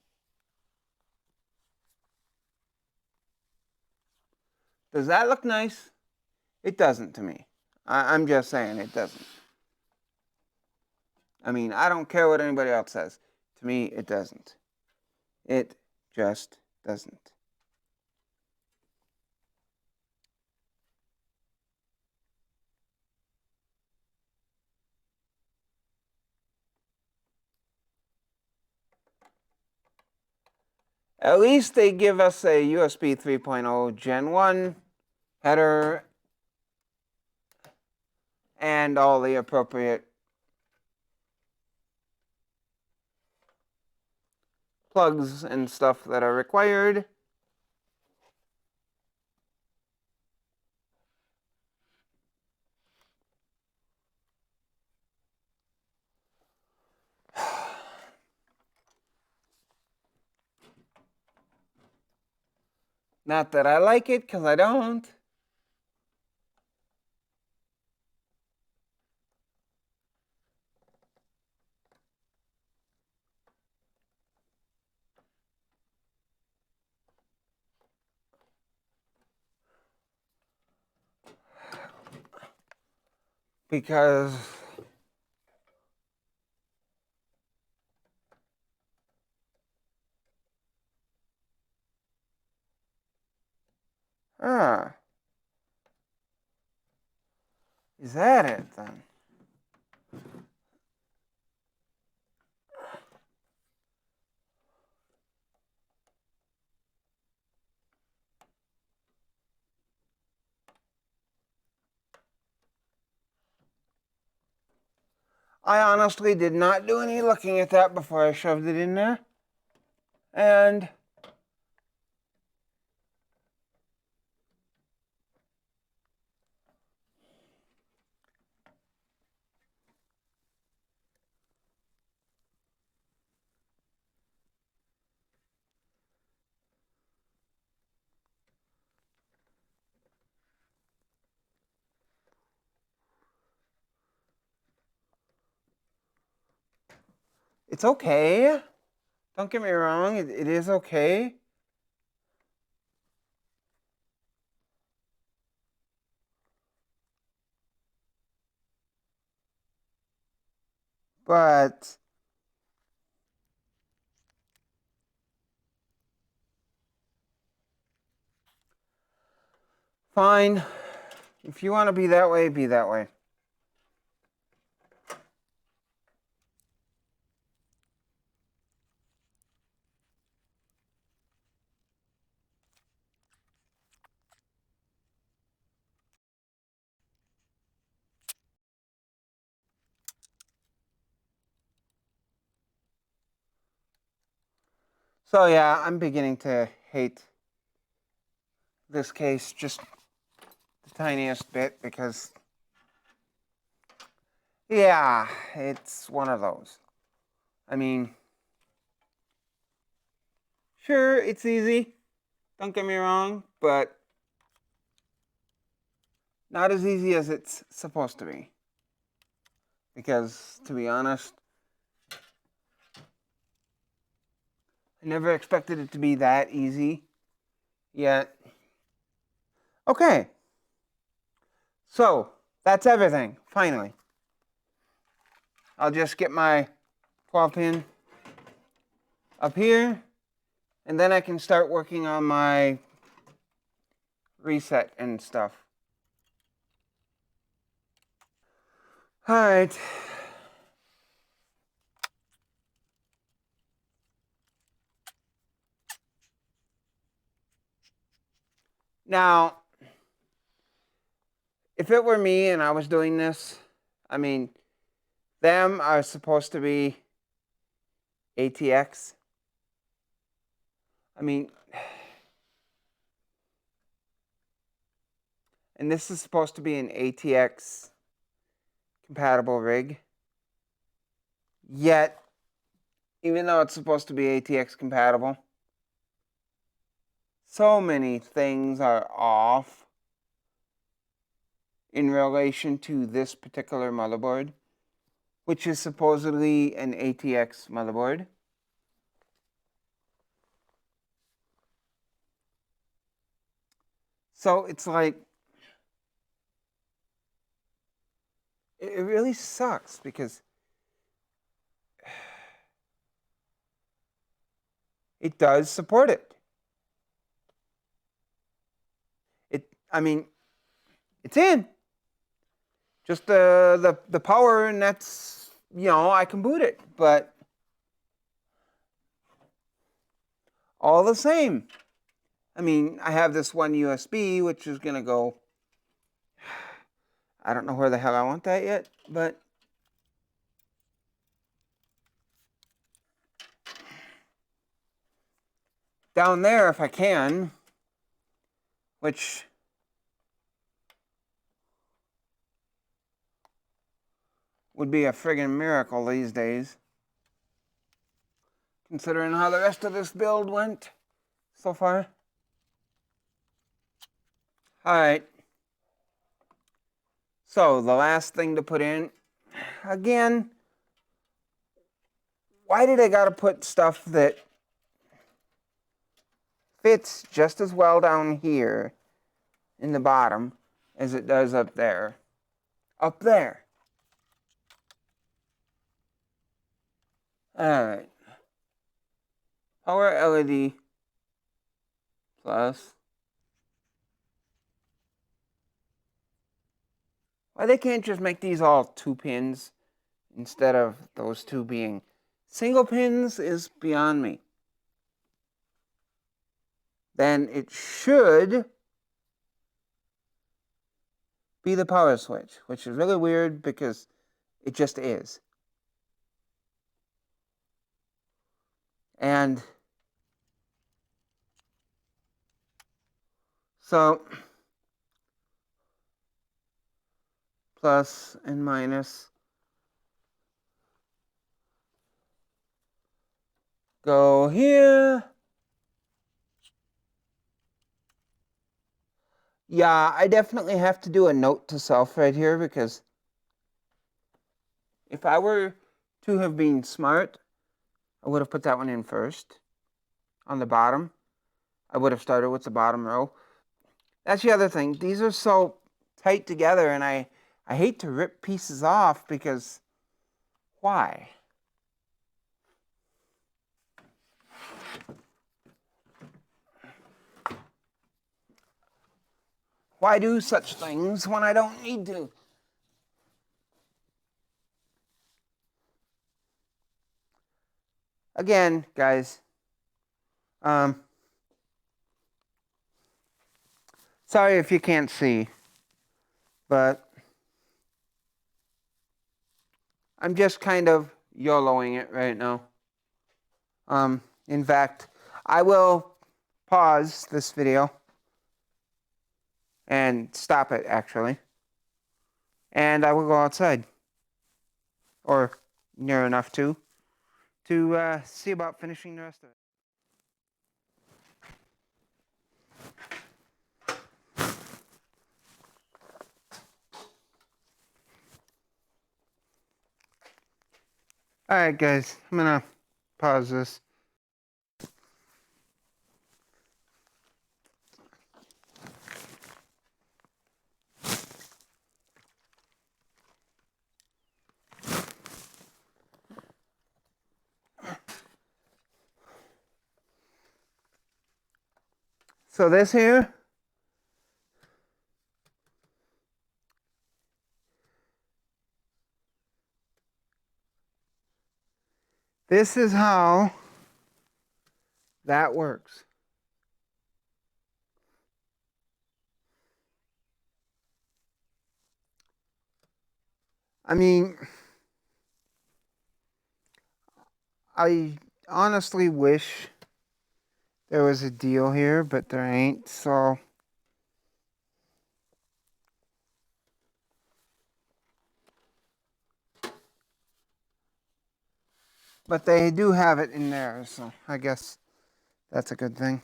Does that look nice? It doesn't to me. I'm just saying it doesn't. I mean, I don't care what anybody else says. To me, it doesn't. It just doesn't. At least they give us a USB 3.0 Gen 1 header and all the appropriate plugs and stuff that are required. Not that I like it, because I don't. Because is that it then? I honestly did not do any looking at that before I shoved it in there. And It's okay. Don't get me wrong, it is okay. But fine. If you want to be that way, be that way. So yeah, I'm beginning to hate this case just the tiniest bit because, yeah, it's one of those. I mean, sure, it's easy. Don't get me wrong, but not as easy as it's supposed to be. Because, to be honest, I never expected it to be that easy. Yet, okay. So, that's everything, finally. I'll just get my 12 pin up here, and then I can start working on my reset and stuff. All right. Now, if it were me and I was doing this, I mean, them are supposed to be ATX. I mean, and this is supposed to be an ATX compatible rig. Yet, even though it's supposed to be ATX compatible, so many things are off in relation to this particular motherboard, which is supposedly an ATX motherboard. So it's like, it really sucks because it does support it. I mean, it's in. Just the power, and that's, I can boot it. But all the same, I mean, I have this one USB, which is going to go, I don't know where the hell I want that yet, but down there if I can, which would be a friggin' miracle these days, considering how the rest of this build went so far. Alright. So, the last thing to put in, again, why did I gotta put stuff that fits just as well down here in the bottom as it does up there? Up there. Alright. Power LED plus. Why they can't just make these all 2 pins instead of those 2 being single pins is beyond me. Then it should be the power switch, which is really weird because it just is. And so, plus and minus go here. Yeah, I definitely have to do a note to self right here, because if I were to have been smart, I would have put that one in first. On the bottom, I would have started with the bottom row. That's the other thing. These are so tight together, and I hate to rip pieces off because why? Why do such things when I don't need to? Again, guys, sorry if you can't see, but I'm just kind of YOLOing it right now. In fact, I will pause this video and stop it, actually, and I will go outside, or near enough to see about finishing the rest of it. Alright guys, I'm gonna pause this. So this here, this is how that works. I mean, I honestly wish there was a deal here, but there ain't, so. But they do have it in there, so I guess that's a good thing.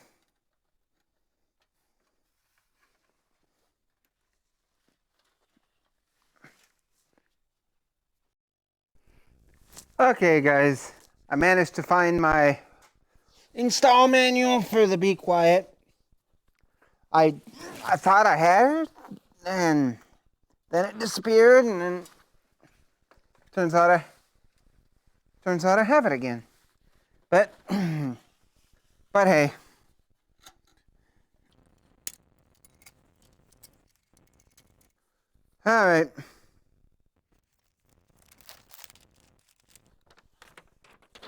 Okay, guys, I managed to find my install manual for the Be Quiet. I thought I had it, and then it disappeared, and then turns out I have it again. But but hey. All right.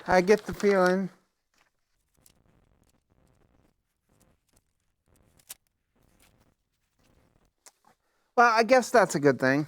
I get the feeling. Well, I guess that's a good thing.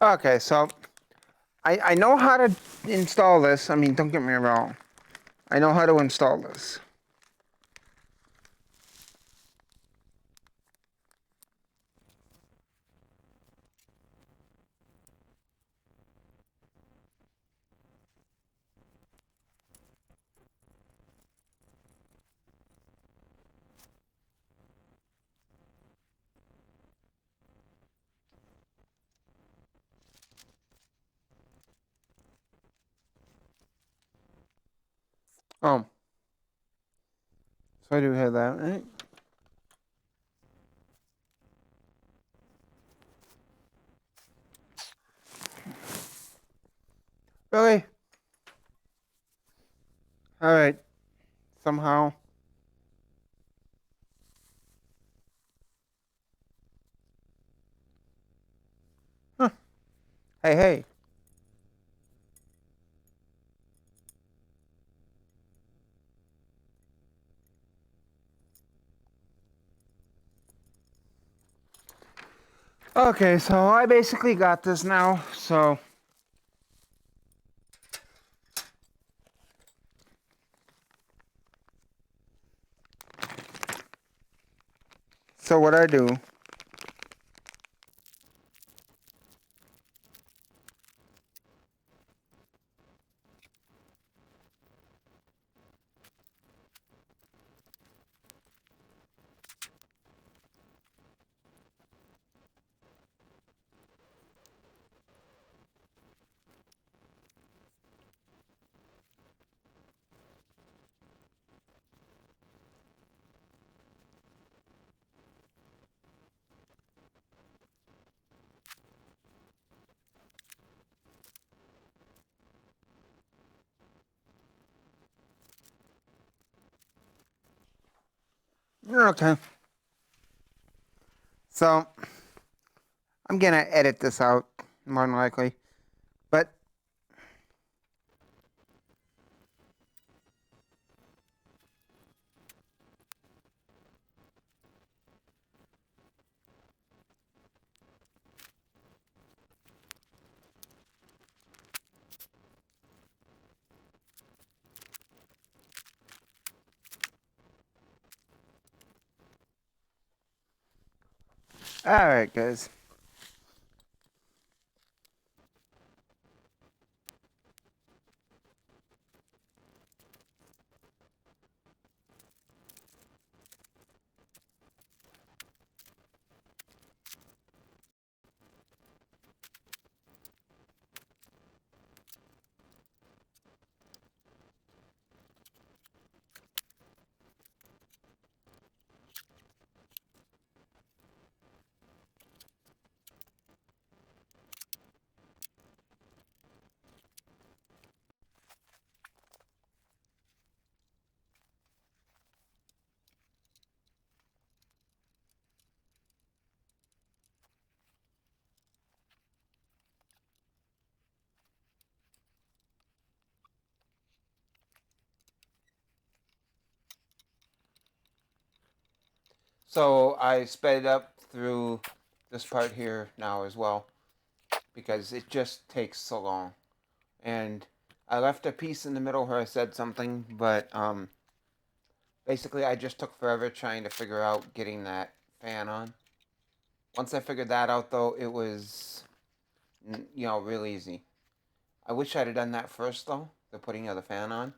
Okay, so I know how to install this. I mean, don't get me wrong. I know how to install this. Oh, so I do have that, right? Really? All right. Somehow. Huh. Hey, hey. Okay, so I basically got this now, so. So what I do, okay. So I'm gonna edit this out more than likely, but all right, guys. So I sped up through this part here now as well because it just takes so long. And I left a piece in the middle where I said something, but basically I just took forever trying to figure out getting that fan on. Once I figured that out, though, it was, real easy. I wish I'd have done that first, though, the putting of the fan on.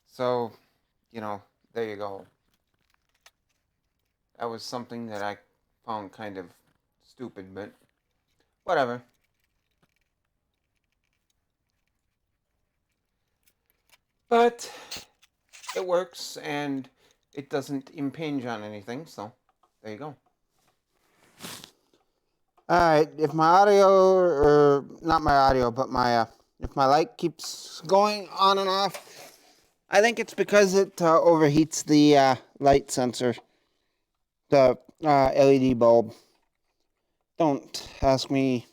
So, there you go. That was something that I found kind of stupid, but whatever. But it works, and it doesn't impinge on anything, so there you go. All right, if my audio, or not my audio, but if my light keeps going on and off, I think it's because it overheats the light sensor, the LED bulb. Don't ask me.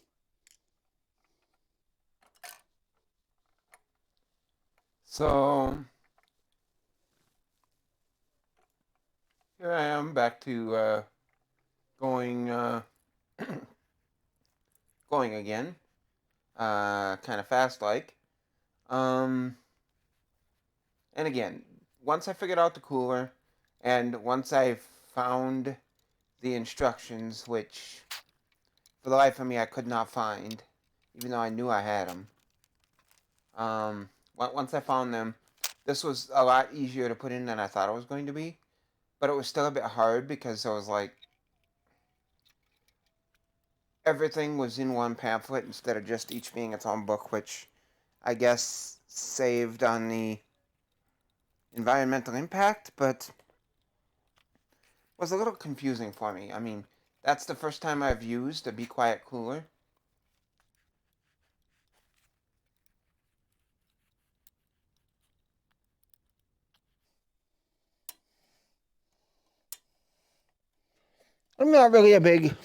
So here I am back to going going again, kind of fast like. And again, once I figured out the cooler, and once I found the instructions, which for the life of me I could not find, even though I knew I had them. Once I found them, this was a lot easier to put in than I thought it was going to be, but it was still a bit hard because I was like, everything was in one pamphlet instead of just each being its own book, which I guess saved on the environmental impact, but was a little confusing for me. I mean, that's the first time I've used a Be Quiet cooler. I'm not really a big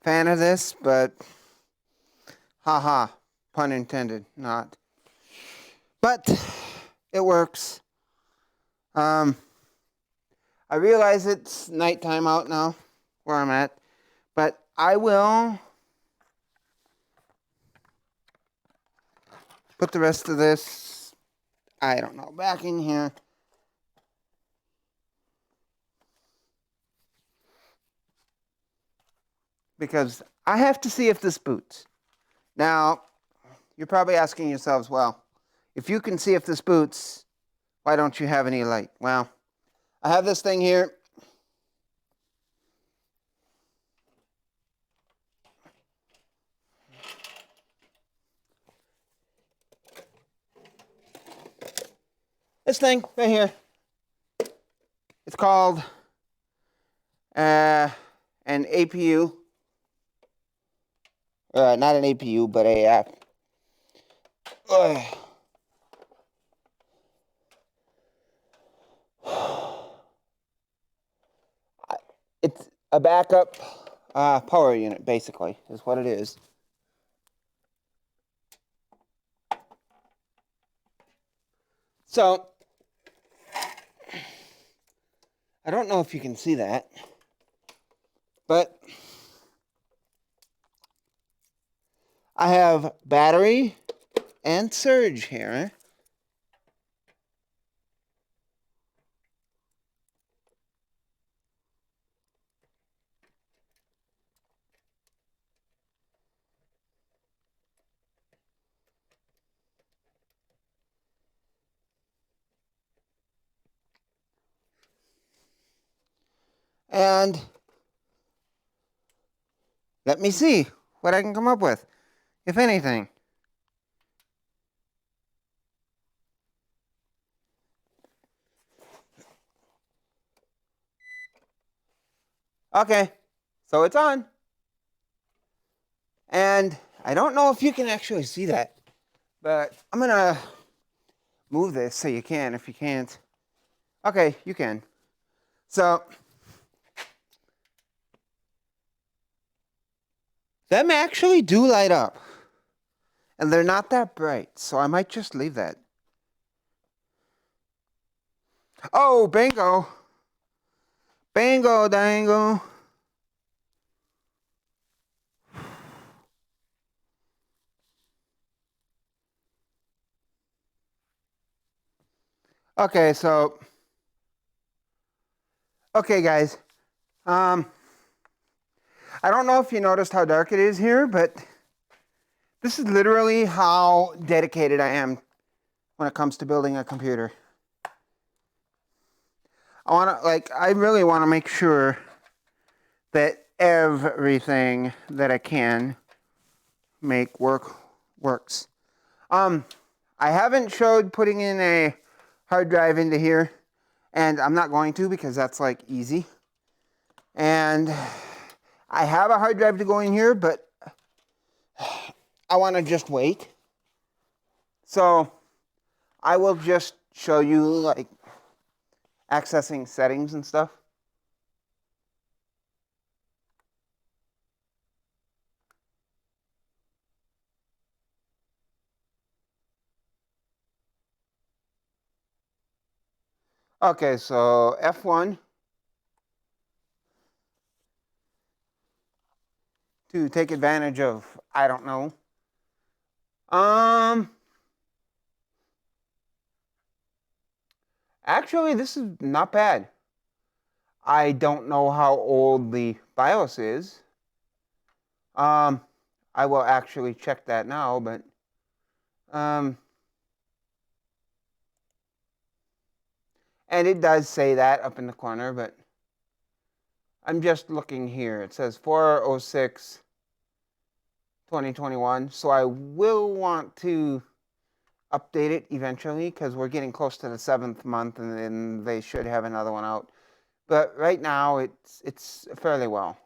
fan of this, but haha, pun intended, not. But it works. I realize it's nighttime out now where I'm at, but I will put the rest of this, I don't know, back in here. because I have to see if this boots. Now, you're probably asking yourselves, well, if you can see if this boots, why don't you have any light? Well, I have this thing here. This thing right here. It's called an APU. Not an APU, but a it's a backup power unit, basically, is what it is. So, I don't know if you can see that, but I have battery and surge here. And let me see what I can come up with, if anything. Okay, so it's on. And I don't know if you can actually see that, but I'm going to move this so you can, if you can't. Okay, you can. So, them actually do light up. And they're not that bright, so I might just leave that. Oh, bingo. Bingo, dango. Okay, so... Okay, guys. I don't know if you noticed how dark it is here, but this is literally how dedicated I am when it comes to building a computer. I really want to make sure that everything that I can make works. I haven't showed putting in a hard drive into here, and I'm not going to because that's like easy. And I have a hard drive to go in here, but I want to just wait. So I will just show you like accessing settings and stuff. Okay, so F1 to take advantage of, I don't know. Actually, this is not bad. I don't know how old the BIOS is. I will actually check that now, but and it does say that up in the corner, but I'm just looking here. It says 406 2021, so I will want to update it eventually because we're getting close to the 7th month, and then they should have another one out. But right now, it's fairly well.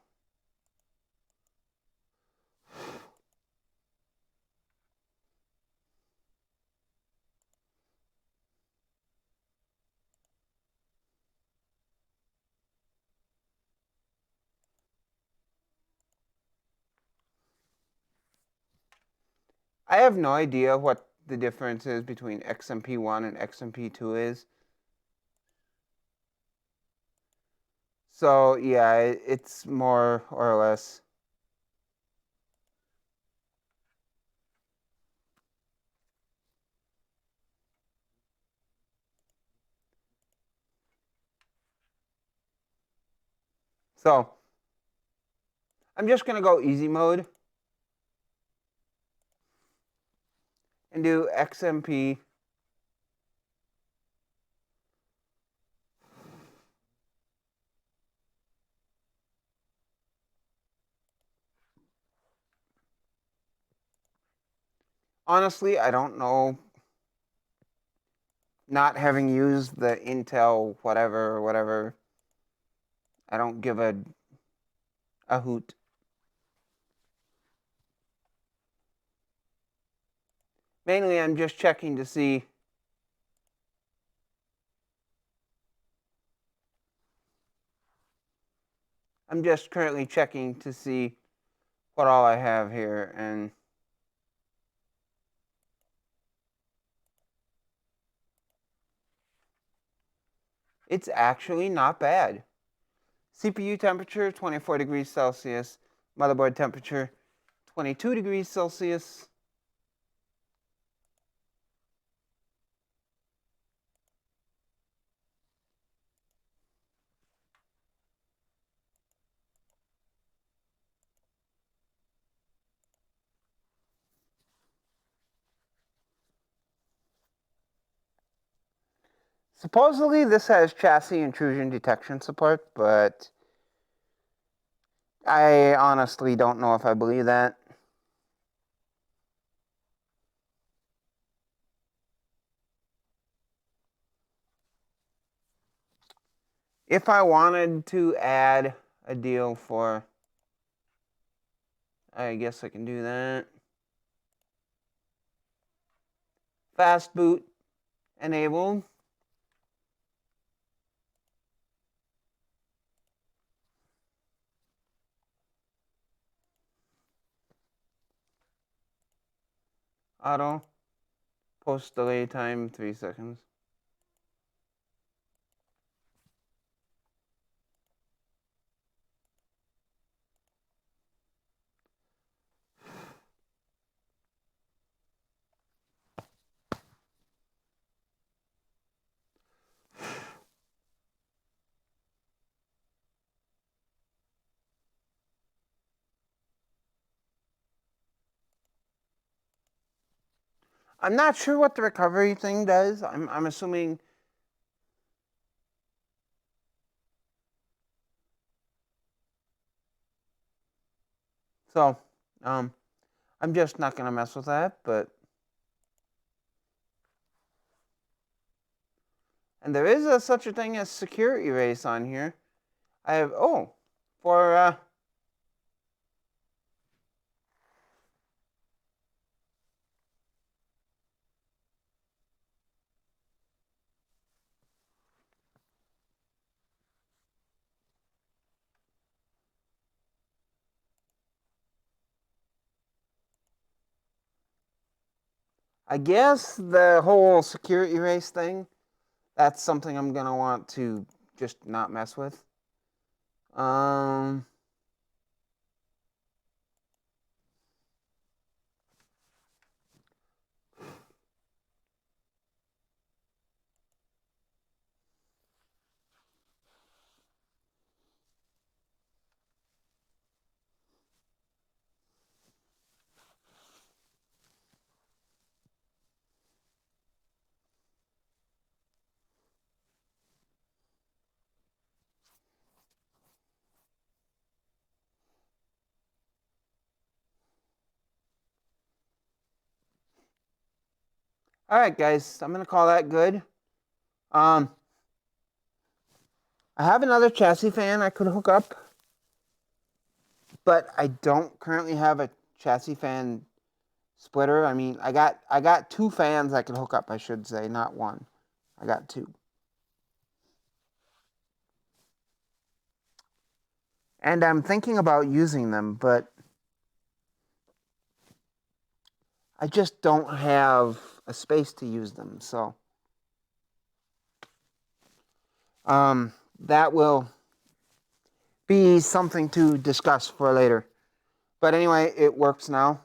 I have no idea what the difference is between XMP1 and XMP2 is. So yeah, it's more or less. So I'm just going to go easy mode and do XMP. Honestly, I don't know. Not having used the Intel whatever, I don't give a hoot. Mainly, I'm just checking to see. I'm just currently checking to see what all I have here, and it's actually not bad. CPU temperature 24 degrees Celsius, motherboard temperature 22 degrees Celsius. Supposedly this has chassis intrusion detection support, but I honestly don't know if I believe that. If I wanted to add a deal for, I guess I can do that. Fast boot enabled. Auto. Post delay time 3 seconds. I'm not sure what the recovery thing does. I'm assuming. So, I'm just not gonna mess with that, but. And there is such a thing as secure erase on here. I have, for, I guess the whole secure erase thing, that's something I'm gonna want to just not mess with. All right, guys, I'm gonna call that good. I have another chassis fan I could hook up, but I don't currently have a chassis fan splitter. I mean, I got two fans I could hook up, I should say, not one. I got two. And I'm thinking about using them, but I just don't have a space to use them. So that will be something to discuss for later. But anyway, it works now.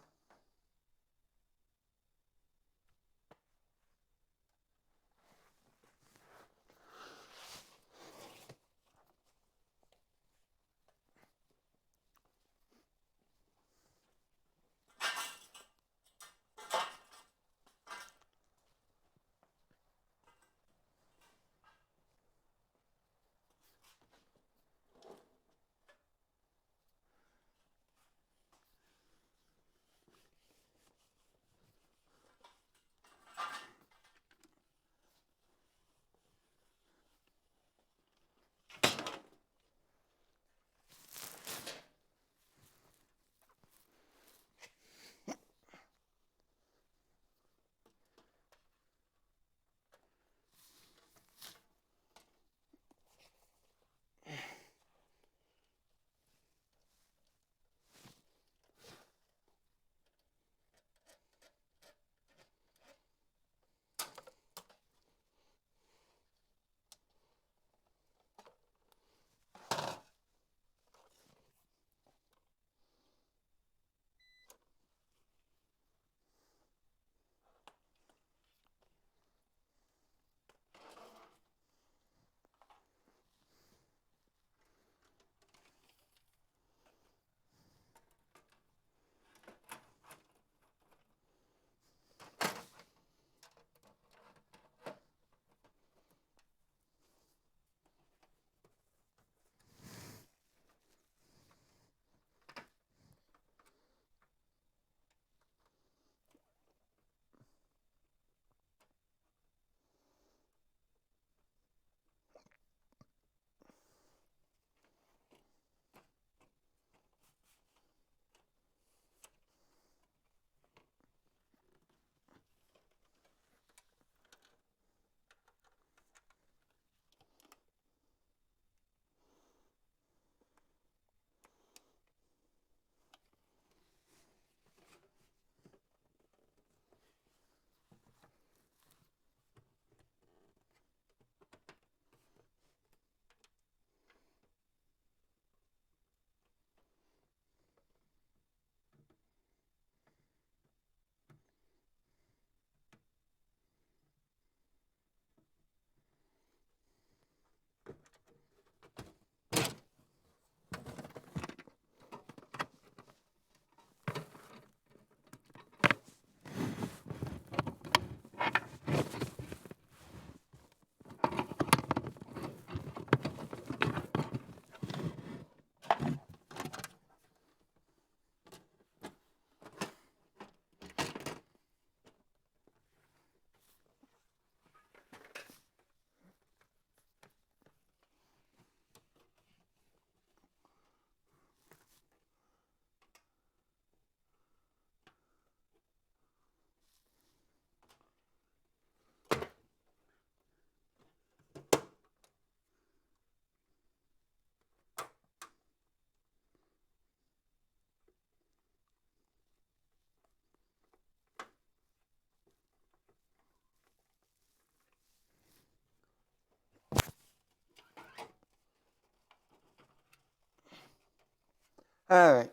Alright.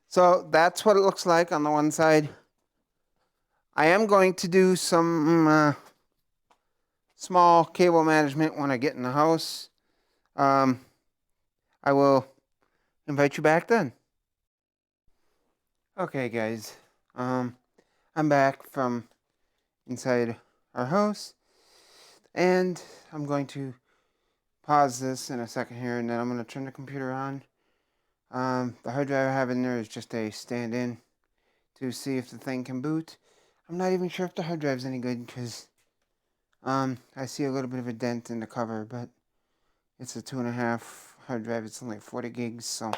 So that's what it looks like on the one side. I am going to do some small cable management when I get in the house. I will invite you back then. Okay, guys. I'm back from inside our house, and I'm going to pause this in a second here, and then I'm going to turn the computer on. The hard drive I have in there is just a stand-in to see if the thing can boot. I'm not even sure if the hard drive's any good, because I see a little bit of a dent in the cover, but it's a 2.5 hard drive. It's only 40 gigs, so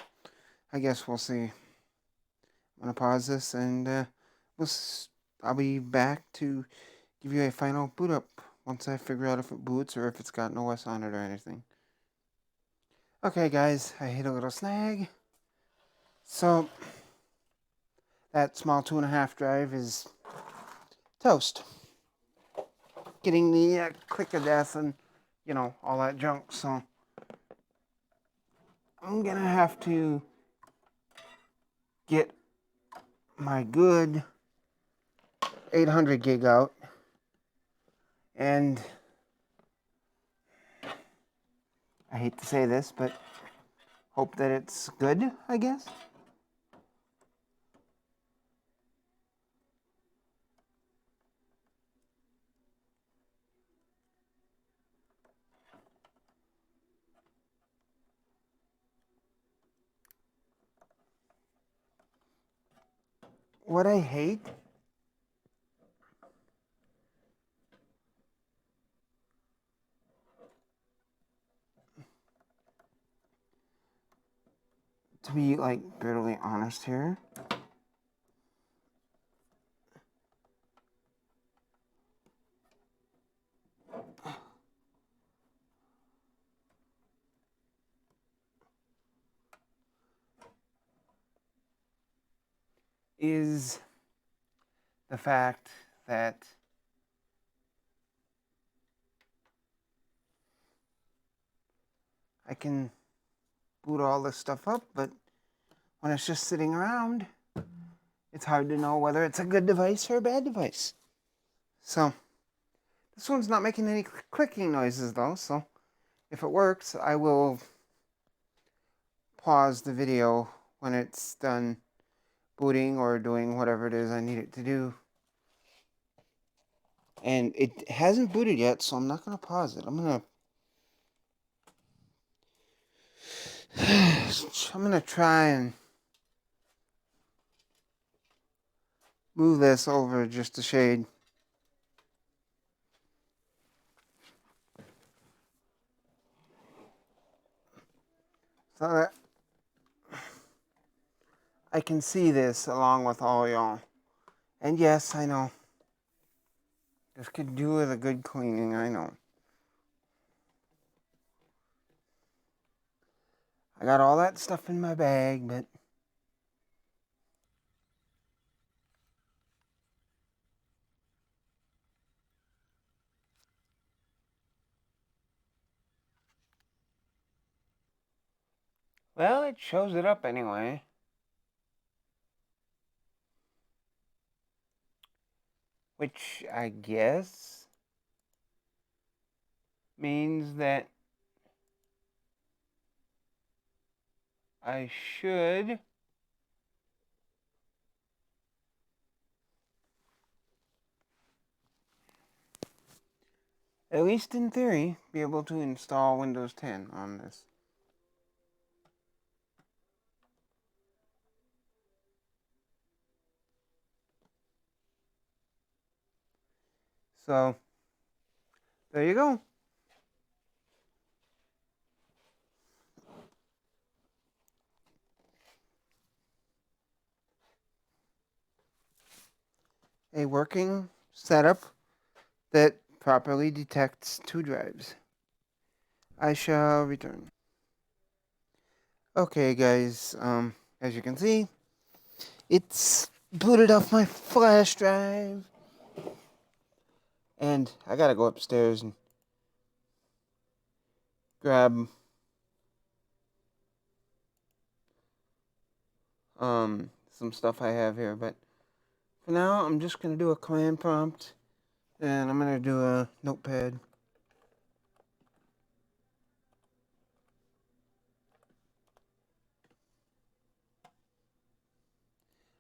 I guess we'll see. I'm going to pause this, and I'll be back to give you a final boot up once I figure out if it boots or if it's got an OS on it or anything. Okay, guys, I hit a little snag. So, that small 2.5 drive is toast. Getting the click of death and, all that junk, so I'm going to have to get my good 800 gig out, and I hate to say this, but hope that it's good, I guess. What I hate to be brutally honest here, is the fact that I can boot all this stuff up, but when it's just sitting around, it's hard to know whether it's a good device or a bad device. So, this one's not making any clicking noises though, so if it works, I will pause the video when it's done booting or doing whatever it is I need it to do. And it hasn't booted yet, so I'm not going to pause it. I'm going to try and move this over just a shade. So that I can see this along with all y'all. And yes, I know. This could do with a good cleaning, I know. I got all that stuff in my bag, but well, it shows it up anyway. Which I guess means that I should at least in theory, be able to install Windows 10 on this. So, there you go. A working setup that properly detects 2 drives. I shall return. Okay, guys, as you can see, it's booted off my flash drive. And I gotta go upstairs and grab some stuff I have here, but for now I'm just gonna do a command prompt, and I'm gonna do a notepad.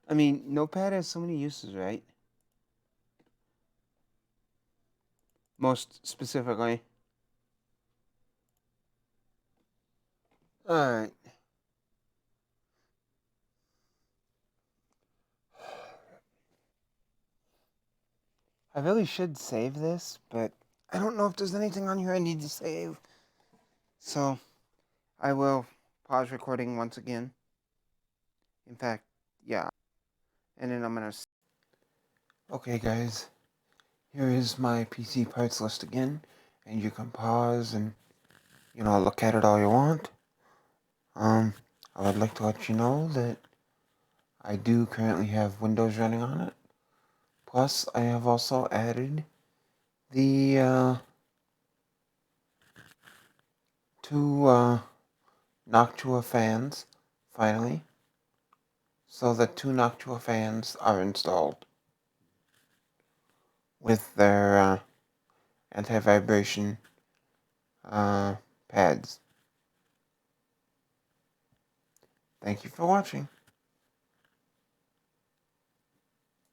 I mean, notepad has so many uses, right? Most specifically. Alright. I really should save this, but I don't know if there's anything on here I need to save. So, I will pause recording once again. In fact, yeah. And then I'm gonna... Okay, guys. Here is my PC parts list again. And you can pause and, look at it all you want. I would like to let you know that I do currently have Windows running on it. Plus, I have also added the two Noctua fans, finally. So the two Noctua fans are installed with their anti-vibration pads. Thank you for watching.